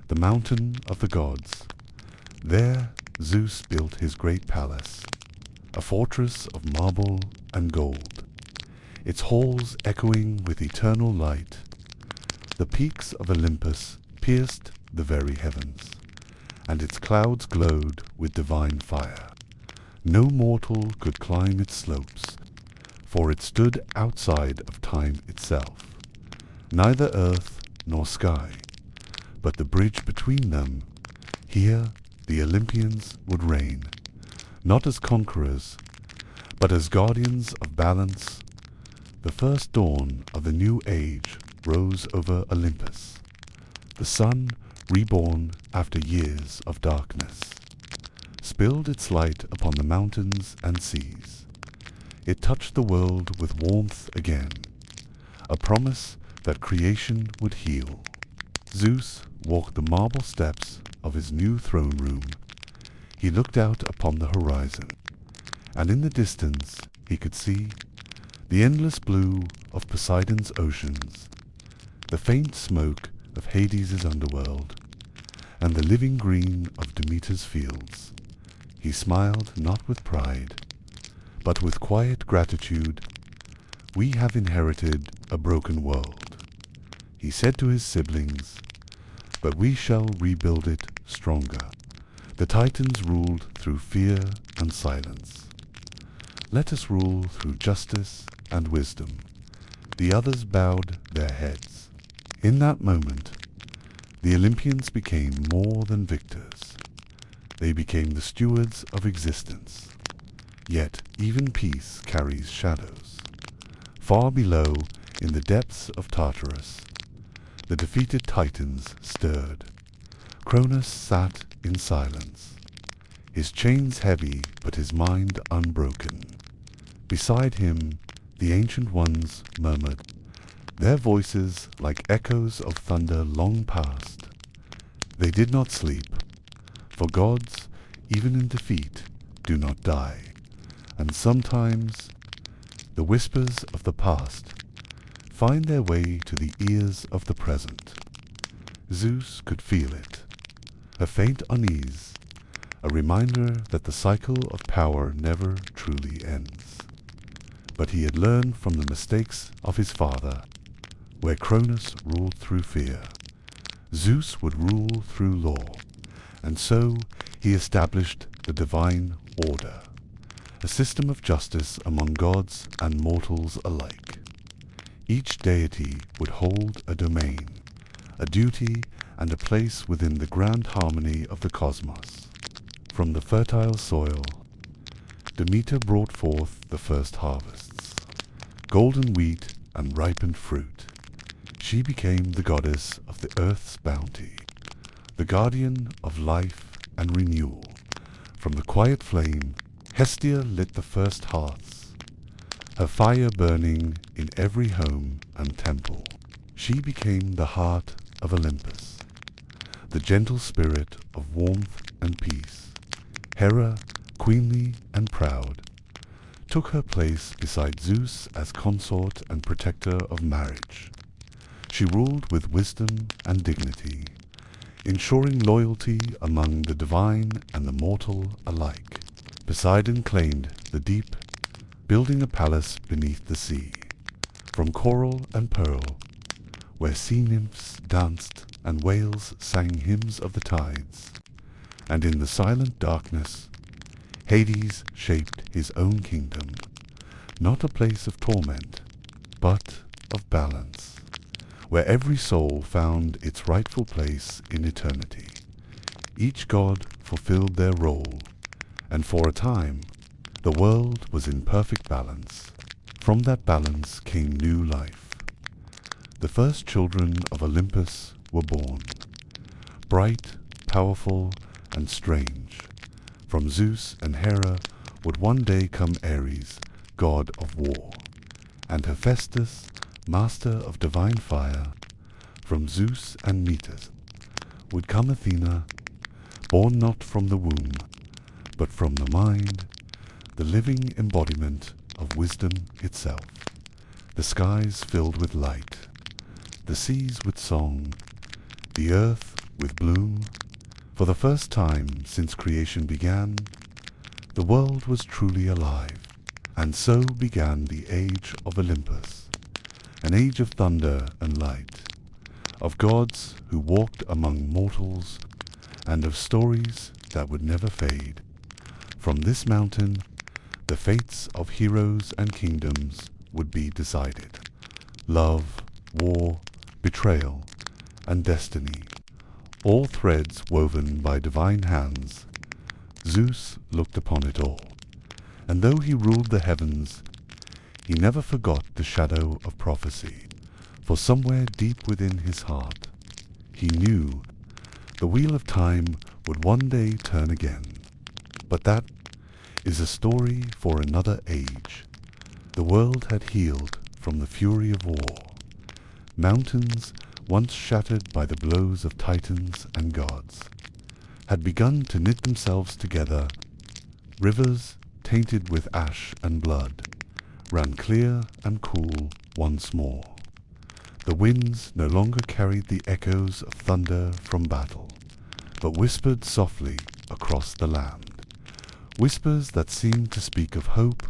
the mountain of the gods. There Zeus built his great palace, a fortress of marble and gold, its halls echoing with eternal light. The peaks of Olympus pierced the very heavens, and its clouds glowed with divine fire. No mortal could climb its slopes, for it stood outside of time itself. neither earth nor sky, but the bridge between them. Here the Olympians would reign, not as conquerors, but as guardians of balance. The first dawn of the new age rose over Olympus, the sun, reborn after years of darkness, spilled its light upon the mountains and seas. It touched the world with warmth again, a promise that creation would heal. Zeus walked the marble steps of his new throne room. He looked out upon the horizon, and in the distance he could see the endless blue of Poseidon's oceans, the faint smoke of Hades' underworld, and the living green of Demeter's fields. He smiled not with pride, but with quiet gratitude. We have inherited a broken world, he said to his siblings, but we shall rebuild it stronger. The Titans ruled through fear and silence. Let us rule through justice and wisdom. The others bowed their heads. In that moment, the Olympians became more than victors. They became the stewards of existence. Yet even peace carries shadows. Far below, in the depths of Tartarus, the defeated Titans stirred. Cronus sat in silence, his chains heavy but his mind unbroken. Beside him, the ancient ones murmured, their voices like echoes of thunder long past. They did not sleep, for gods, even in defeat, do not die, and sometimes the whispers of the past find their way to the ears of the present. Zeus could feel it, a faint unease, a reminder that the cycle of power never truly ends. But he had learned from the mistakes of his father. Where Cronus ruled through fear, Zeus would rule through law, and so he established the divine order, a system of justice among gods and mortals alike. Each deity would hold a domain, a duty, and a place within the grand harmony of the cosmos. From the fertile soil, Demeter brought forth the first harvests, golden wheat and ripened fruit. She became the goddess of the earth's bounty, the guardian of life and renewal. From the quiet flame, Hestia lit the first hearths, her fire burning in every home and temple. She became the heart of Olympus, the gentle spirit of warmth and peace. Hera, queenly and proud, took her place beside Zeus as consort and protector of marriage. She ruled with wisdom and dignity, ensuring loyalty among the divine and the mortal alike. Poseidon claimed the deep, building a palace beneath the sea, from coral and pearl, where sea nymphs danced and whales sang hymns of the tides. And in the silent darkness, Hades shaped his own kingdom, not a place of torment, but of balance, where every soul found its rightful place in eternity. Each god fulfilled their role, and for a time, the world was in perfect balance. From that balance came new life. The first children of Olympus were born, bright, powerful, and strange. From Zeus and Hera would one day come Ares, god of war, and Hephaestus, master of divine fire. From Zeus and Metis would come Athena, born not from the womb, but from the mind, the living embodiment of wisdom itself. The skies filled with light, the seas with song, the earth with bloom. For the first time since creation began, the world was truly alive, and so began the age of Olympus, an age of thunder and light, of gods who walked among mortals, and of stories that would never fade. From this mountain, the fates of heroes and kingdoms would be decided. Love, war, betrayal, and destiny, all threads woven by divine hands. Zeus looked upon it all, and though he ruled the heavens, he never forgot the shadow of prophecy, for somewhere deep within his heart, he knew the wheel of time would one day turn again. But that is a story for another age. The world had healed from the fury of war. Mountains, once shattered by the blows of titans and gods, had begun to knit themselves together. Rivers, tainted with ash and blood, ran clear and cool once more. The winds no longer carried the echoes of thunder from battle, but whispered softly across the land. Whispers that seemed to speak of hope,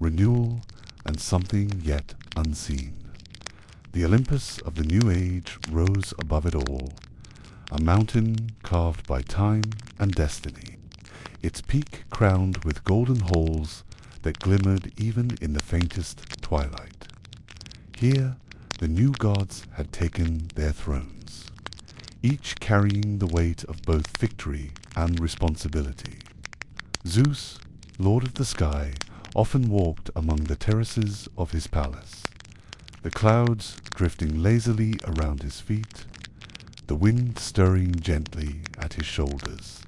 renewal, and something yet unseen. The Olympus of the new age rose above it all, a mountain carved by time and destiny, its peak crowned with golden halls that glimmered even in the faintest twilight. Here the new gods had taken their thrones, each carrying the weight of both victory and responsibility. Zeus, lord of the sky, often walked among the terraces of his palace, the clouds drifting lazily around his feet, the wind stirring gently at his shoulders.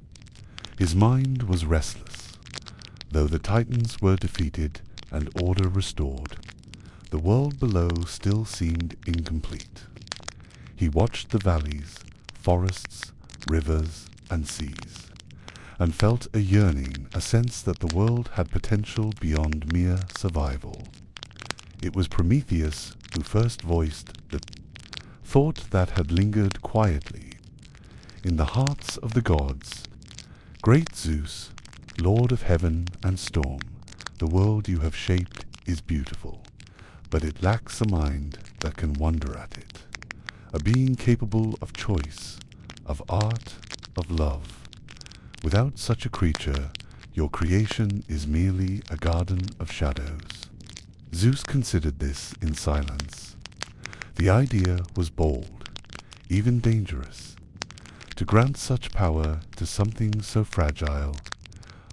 His mind was restless. Though the Titans were defeated and order restored, the world below still seemed incomplete. He watched the valleys, forests, rivers, and seas, and felt a yearning, a sense that the world had potential beyond mere survival. It was Prometheus who first voiced the thought that had lingered quietly in the hearts of the gods. Great Zeus, Lord of heaven and storm, the world you have shaped is beautiful, but it lacks a mind that can wonder at it, a being capable of choice, of art, of love. Without such a creature, your creation is merely a garden of shadows. Zeus considered this in silence. The idea was bold, even dangerous. To grant such power to something so fragile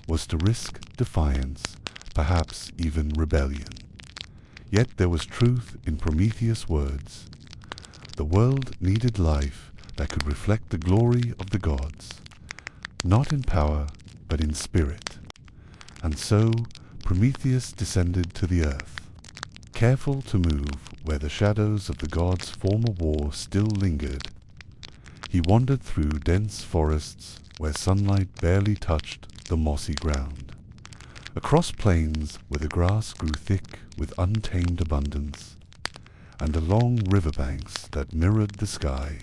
was to risk defiance, perhaps even rebellion. Yet there was truth in Prometheus' words. The world needed life that could reflect the glory of the gods, not in power, but in spirit. And so Prometheus descended to the earth, careful to move where the shadows of the gods' former war still lingered. He wandered through dense forests where sunlight barely touched the mossy ground, across plains where the grass grew thick with untamed abundance, and along riverbanks that mirrored the sky.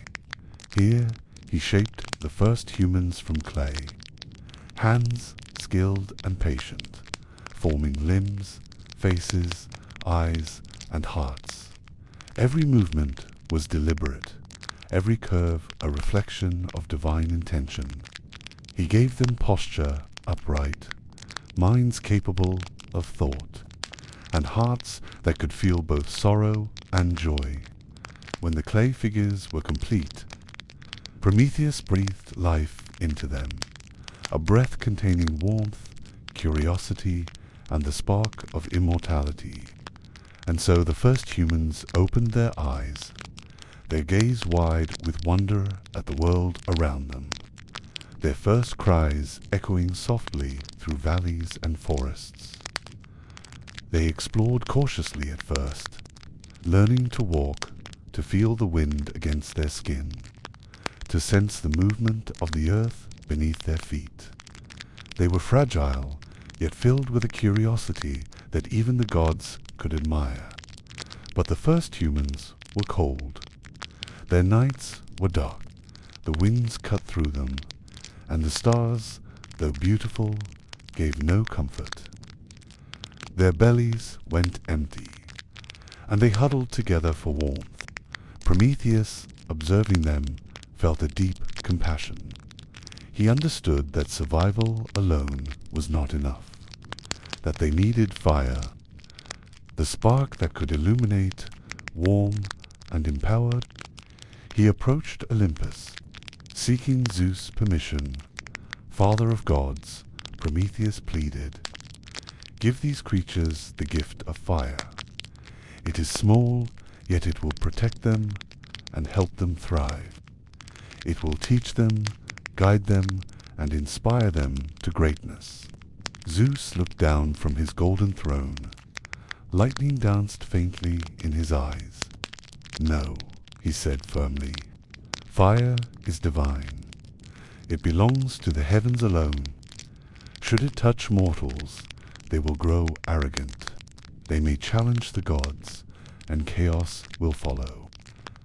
Here he shaped the first humans from clay, hands skilled and patient, forming limbs, faces, eyes, and hearts. Every movement was deliberate, every curve a reflection of divine intention. He gave them posture upright, minds capable of thought, and hearts that could feel both sorrow and joy. When the clay figures were complete, Prometheus breathed life into them, a breath containing warmth, curiosity, and the spark of immortality. And so the first humans opened their eyes, their gaze wide with wonder at the world around them, their first cries echoing softly through valleys and forests. They explored cautiously at first, learning to walk, to feel the wind against their skin, to sense the movement of the earth beneath their feet. They were fragile, yet filled with a curiosity that even the gods could admire. But the first humans were cold. Their nights were dark, the winds cut through them, and the stars, though beautiful, gave no comfort. Their bellies went empty, and they huddled together for warmth. Prometheus, observing them, felt a deep compassion. He understood that survival alone was not enough, that they needed fire, the spark that could illuminate, warm, and empower. He approached Olympus, seeking Zeus' permission. Father of gods, Prometheus pleaded, "Give these creatures the gift of fire. It is small, yet it will protect them and help them thrive. It will teach them, guide them, and inspire them to greatness." Zeus looked down from his golden throne. Lightning danced faintly in his eyes. "No," he said firmly. "Fire is divine. It belongs to the heavens alone. Should it touch mortals, they will grow arrogant. They may challenge the gods, and chaos will follow."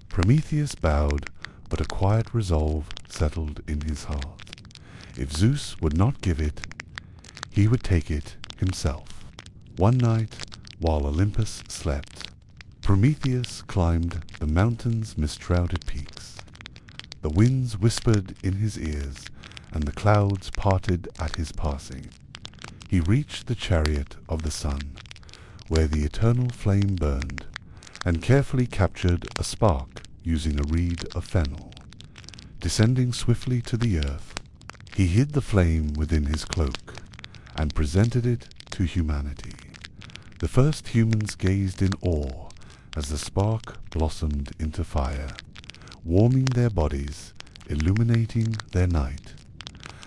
Prometheus bowed, but a quiet resolve settled in his heart. If Zeus would not give it, he would take it himself. One night, while Olympus slept, Prometheus climbed the mountain's mist-shrouded peaks. The winds whispered in his ears, and the clouds parted at his passing. He reached the chariot of the sun, where the eternal flame burned, and carefully captured a spark using a reed of fennel. Descending swiftly to the earth, he hid the flame within his cloak and presented it to humanity. The first humans gazed in awe as the spark blossomed into fire, warming their bodies, illuminating their night,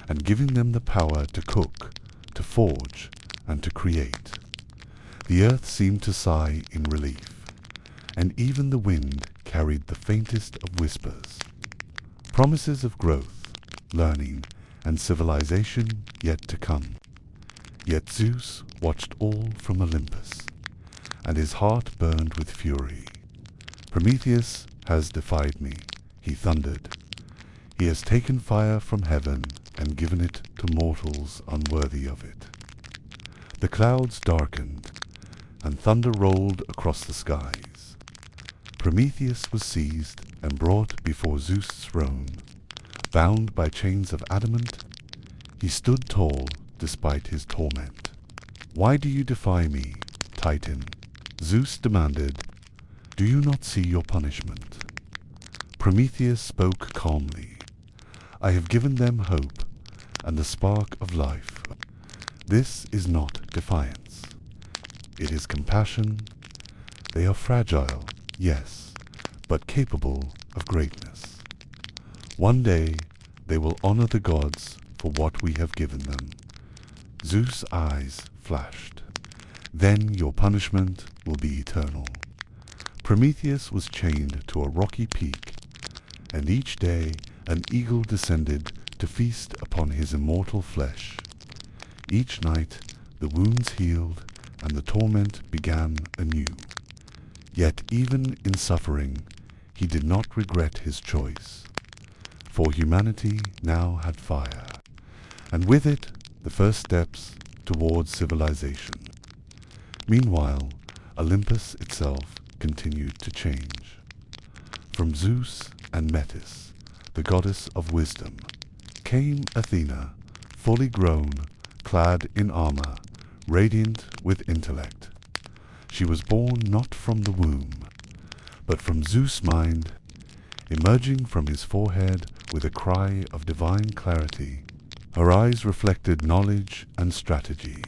and giving them the power to cook, to forge, and to create. The earth seemed to sigh in relief, and even the wind carried the faintest of whispers. Promises of growth, learning, and civilization yet to come. Yet Zeus watched all from Olympus, and his heart burned with fury. "Prometheus has defied me," he thundered. "He has taken fire from heaven and given it to mortals unworthy of it." The clouds darkened, and thunder rolled across the skies. Prometheus was seized and brought before Zeus' throne. Bound by chains of adamant, he stood tall despite his torment. "Why do you defy me, Titan?" Zeus demanded. "Do you not see your punishment?" Prometheus spoke calmly. "I have given them hope and the spark of life. This is not defiance. It is compassion. They are fragile, yes, but capable of greatness. One day they will honor the gods for what we have given them." Zeus' eyes flashed. "Then your punishment will be eternal." Prometheus was chained to a rocky peak, and each day an eagle descended to feast upon his immortal flesh. Each night the wounds healed and the torment began anew. Yet even in suffering he did not regret his choice, for humanity now had fire, and with it the first steps towards civilization. Meanwhile, Olympus itself continued to change. From Zeus and Metis, the goddess of wisdom, came Athena, fully grown, clad in armor, radiant with intellect. She was born not from the womb, but from Zeus' mind, emerging from his forehead with a cry of divine clarity. Her eyes reflected knowledge and strategy.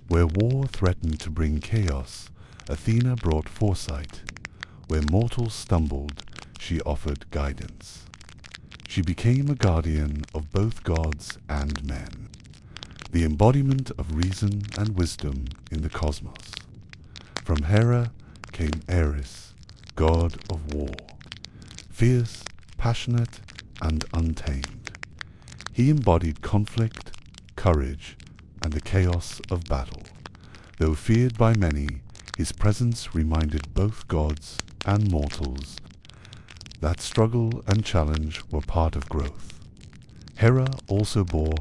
Where war threatened to bring chaos, Athena brought foresight. Where mortals stumbled, she offered guidance. She became a guardian of both gods and men, the embodiment of reason and wisdom in the cosmos. From Hera came Ares, god of war, fierce, passionate, and untamed. He embodied conflict, courage, and the chaos of battle. Though feared by many, his presence reminded both gods and mortals that struggle and challenge were part of growth. Hera also bore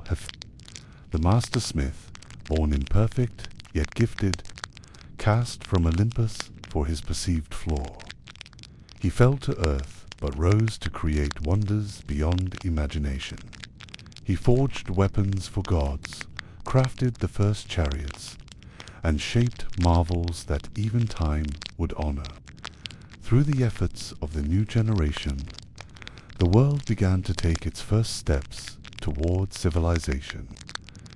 the master smith, born imperfect yet gifted, cast from Olympus for his perceived flaw. He fell to earth, but rose to create wonders beyond imagination. He forged weapons for gods, crafted the first chariots, and shaped marvels that even time would honor. Through the efforts of the new generation, the world began to take its first steps toward civilization.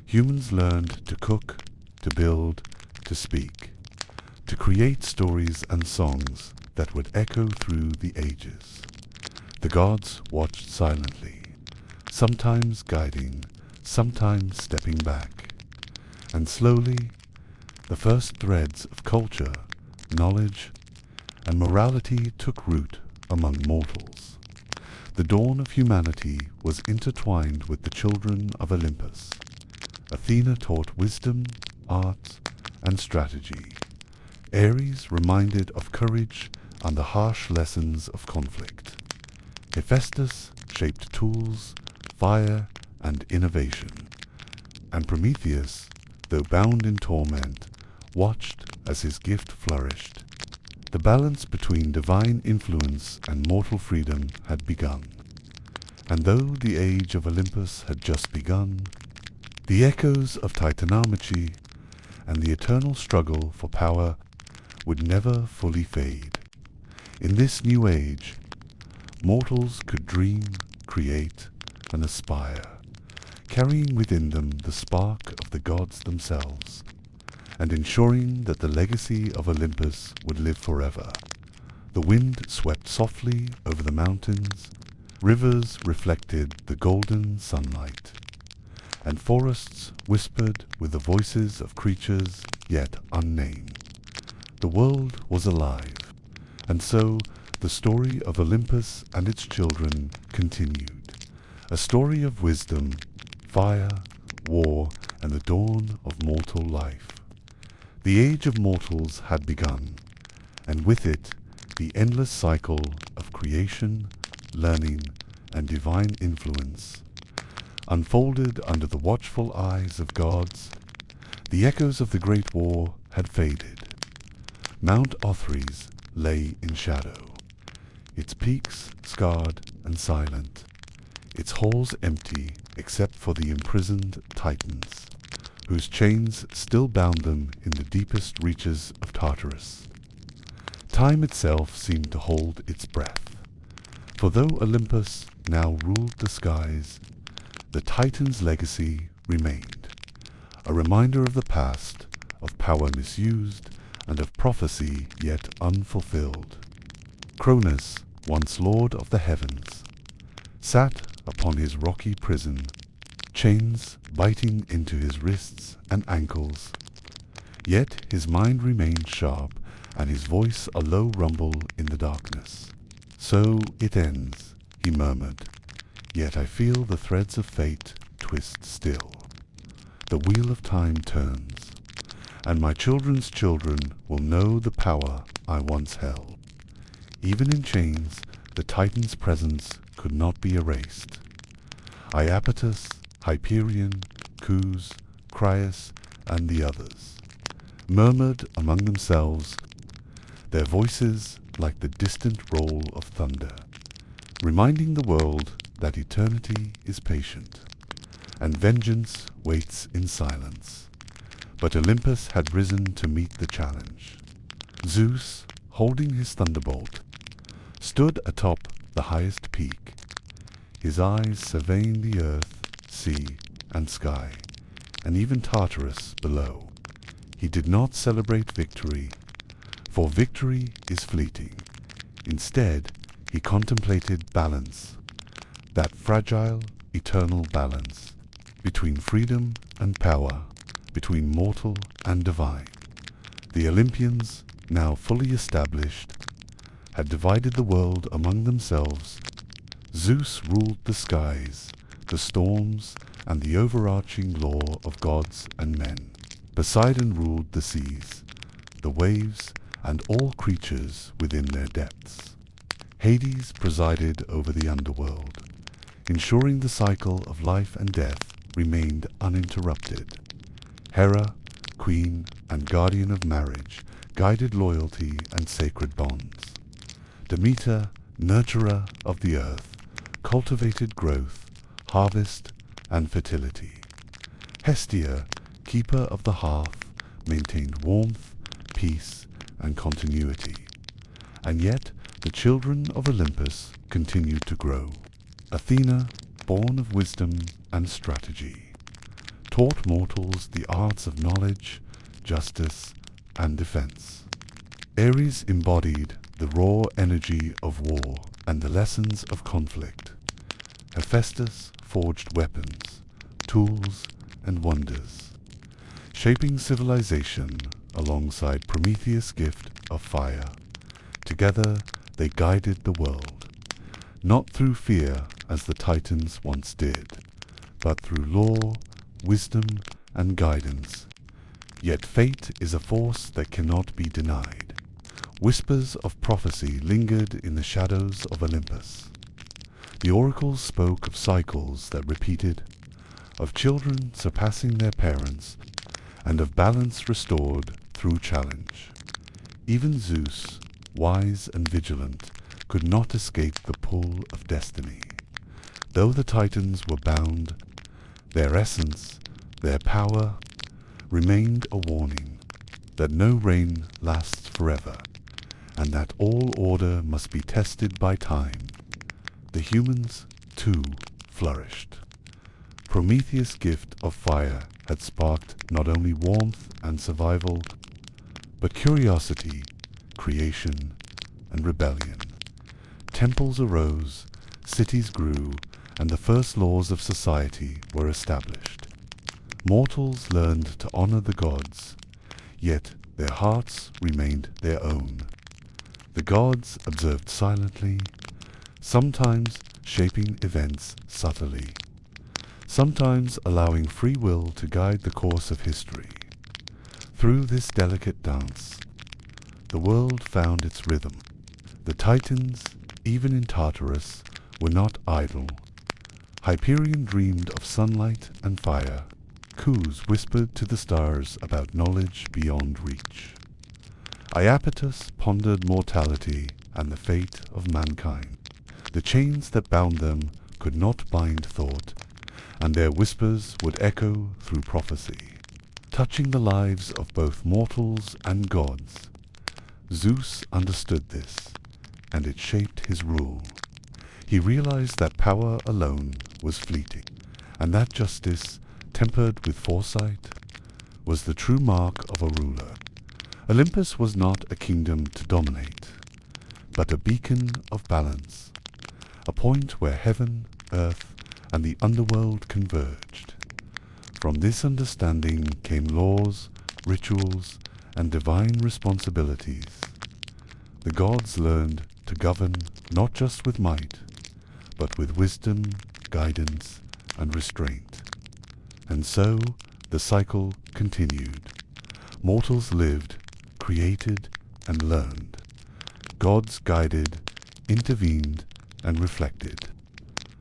Humans learned to cook, to build, to speak, to create stories and songs that would echo through the ages. The gods watched silently, sometimes guiding, sometimes stepping back, and slowly the first threads of culture, knowledge, and morality took root among mortals. The dawn of humanity was intertwined with the children of Olympus. Athena taught wisdom, art, and strategy. Ares reminded of courage and the harsh lessons of conflict. Hephaestus shaped tools, fire, and innovation. And Prometheus, though bound in torment, watched as his gift flourished. The balance between divine influence and mortal freedom had begun. And though the age of Olympus had just begun, the echoes of Titanomachy and the eternal struggle for power would never fully fade. In this new age, mortals could dream, create, and aspire, carrying within them the spark of the gods themselves, and ensuring that the legacy of Olympus would live forever. The wind swept softly over the mountains, rivers reflected the golden sunlight, and forests whispered with the voices of creatures yet unnamed. The world was alive, and so the story of Olympus and its children continued, a story of wisdom, fire, war, and the dawn of mortal life. The age of mortals had begun, and with it the endless cycle of creation, learning, and divine influence. Unfolded under the watchful eyes of gods, the echoes of the Great War had faded. Mount Othrys lay in shadow, its peaks scarred and silent, its halls empty except for the imprisoned Titans, whose chains still bound them in the deepest reaches of Tartarus. Time itself seemed to hold its breath, for though Olympus now ruled the skies, the Titan's legacy remained, a reminder of the past, of power misused, and of prophecy yet unfulfilled. Cronus, once lord of the heavens, sat upon his rocky prison, chains biting into his wrists and ankles. Yet his mind remained sharp, and his voice a low rumble in the darkness. "So it ends," he murmured, "yet I feel the threads of fate twist still. The wheel of time turns, and my children's children will know the power I once held." Even in chains, the Titan's presence could not be erased. Iapetus, Hyperion, Cus, Crius, and the others murmured among themselves, their voices like the distant roll of thunder, reminding the world that eternity is patient, and vengeance waits in silence. But Olympus had risen to meet the challenge. Zeus, holding his thunderbolt, stood atop the highest peak, his eyes surveying the earth, sea, and sky, and even Tartarus below. He did not celebrate victory, for victory is fleeting. Instead, he contemplated balance, that fragile, eternal balance between freedom and power, between mortal and divine. The Olympians, now fully established, had divided the world among themselves. Zeus ruled the skies, the storms, and the overarching law of gods and men. Poseidon ruled the seas, the waves, and all creatures within their depths. Hades presided over the underworld, ensuring the cycle of life and death remained uninterrupted. Hera, queen and guardian of marriage, guided loyalty and sacred bonds. Demeter, nurturer of the earth, cultivated growth, harvest, and fertility. Hestia, keeper of the hearth, maintained warmth, peace, and continuity. And yet the children of Olympus continued to grow. Athena, born of wisdom and strategy, taught mortals the arts of knowledge, justice, and defense. Ares embodied the raw energy of war and the lessons of conflict. Hephaestus forged weapons, tools, and wonders, shaping civilization alongside Prometheus' gift of fire. Together they guided the world, not through fear as the Titans once did, but through law, wisdom, and guidance. Yet fate is a force that cannot be denied. Whispers of prophecy lingered in the shadows of Olympus. The oracles spoke of cycles that repeated, of children surpassing their parents, and of balance restored through challenge. Even Zeus, wise and vigilant, could not escape the pull of destiny. Though the Titans were bound, their essence, their power, remained a warning that no reign lasts forever, and that all order must be tested by time. The humans, too, flourished. Prometheus' gift of fire had sparked not only warmth and survival, but curiosity, creation, and rebellion. Temples arose, cities grew, and the first laws of society were established. Mortals learned to honor the gods, yet their hearts remained their own. The gods observed silently, sometimes shaping events subtly, sometimes allowing free will to guide the course of history. Through this delicate dance, the world found its rhythm. The Titans, even in Tartarus, were not idle. Hyperion dreamed of sunlight and fire. Kus whispered to the stars about knowledge beyond reach. Iapetus pondered mortality and the fate of mankind. The chains that bound them could not bind thought, and their whispers would echo through prophecy, touching the lives of both mortals and gods. Zeus understood this, and it shaped his rule. He realized that power alone was fleeting, and that justice, tempered with foresight, was the true mark of a ruler. Olympus was not a kingdom to dominate, but a beacon of balance, a point where heaven, earth, and the underworld converged. From this understanding came laws, rituals, and divine responsibilities. The gods learned to govern not just with might, but with wisdom, guidance, and restraint. And so the cycle continued. Mortals lived, created, and learned. Gods guided, intervened, and reflected.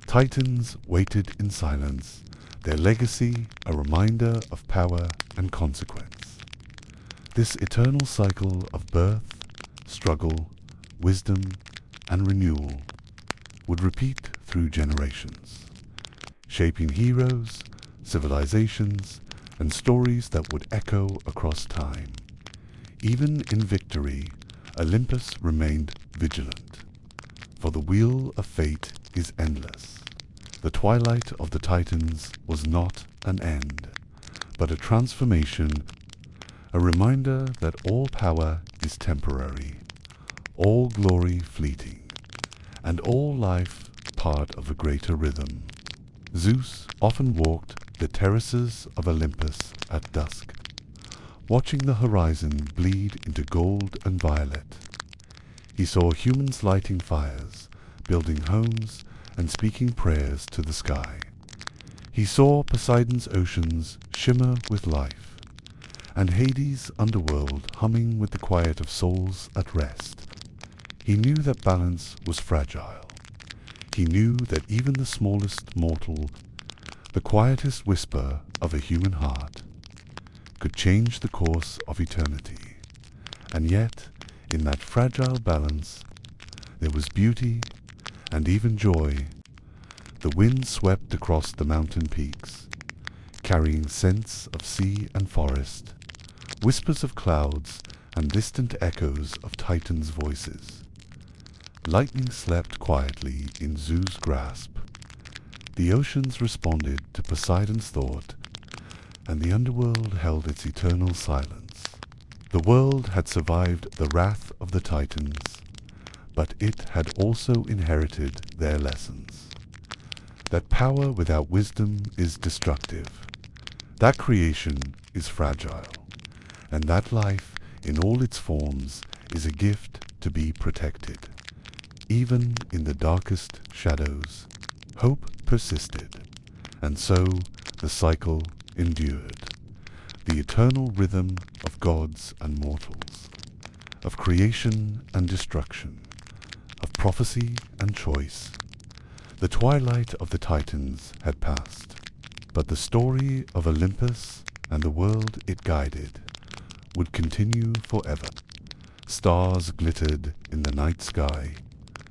Titans waited in silence, their legacy a reminder of power and consequence. This eternal cycle of birth, struggle, wisdom, and renewal would repeat through generations, shaping heroes, civilizations, and stories that would echo across time. Even in victory, Olympus remained vigilant, for the wheel of fate is endless. The twilight of the Titans was not an end, but a transformation, a reminder that all power is temporary, all glory fleeting, and all life part of a greater rhythm. Zeus often walked the terraces of Olympus at dusk, watching the horizon bleed into gold and violet. He saw humans lighting fires, building homes, and speaking prayers to the sky. He saw Poseidon's oceans shimmer with life, and Hades' underworld humming with the quiet of souls at rest. He knew that balance was fragile. He knew that even the smallest mortal, the quietest whisper of a human heart, could change the course of eternity. And yet, in that fragile balance, there was beauty and even joy. The wind swept across the mountain peaks, carrying scents of sea and forest, whispers of clouds, and distant echoes of Titans' voices. Lightning slept quietly in Zeus' grasp, The oceans responded to Poseidon's thought, and the underworld held its eternal silence. The world had survived the wrath of the Titans, but it had also inherited their lessons. That power without wisdom is destructive, that creation is fragile, and that life in all its forms is a gift to be protected. Even in the darkest shadows, hope persisted, and so the cycle endured. The eternal rhythm of gods and mortals, of creation and destruction, of prophecy and choice. The twilight of the Titans had passed, but the story of Olympus and the world it guided would continue forever. Stars glittered in the night sky.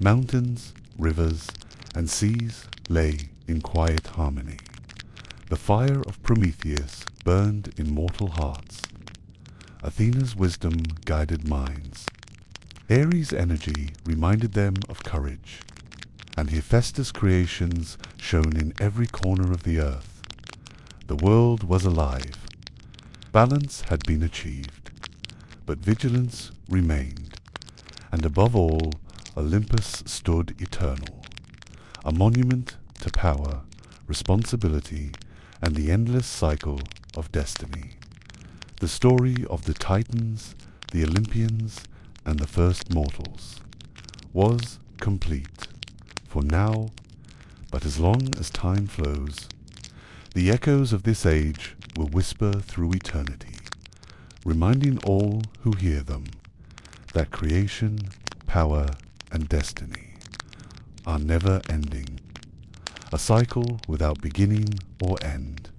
Mountains, rivers, and seas lay in quiet harmony. The fire of Prometheus burned in mortal hearts. Athena's wisdom guided minds. Ares' energy reminded them of courage, and Hephaestus' creations shone in every corner of the earth. The world was alive. Balance had been achieved, but vigilance remained, and above all, Olympus stood eternal, a monument to power, responsibility, and the endless cycle of destiny. The story of the Titans, the Olympians, and the first mortals was complete for now, but as long as time flows, the echoes of this age will whisper through eternity, reminding all who hear them that creation, power, and destiny are never ending, a cycle without beginning or end.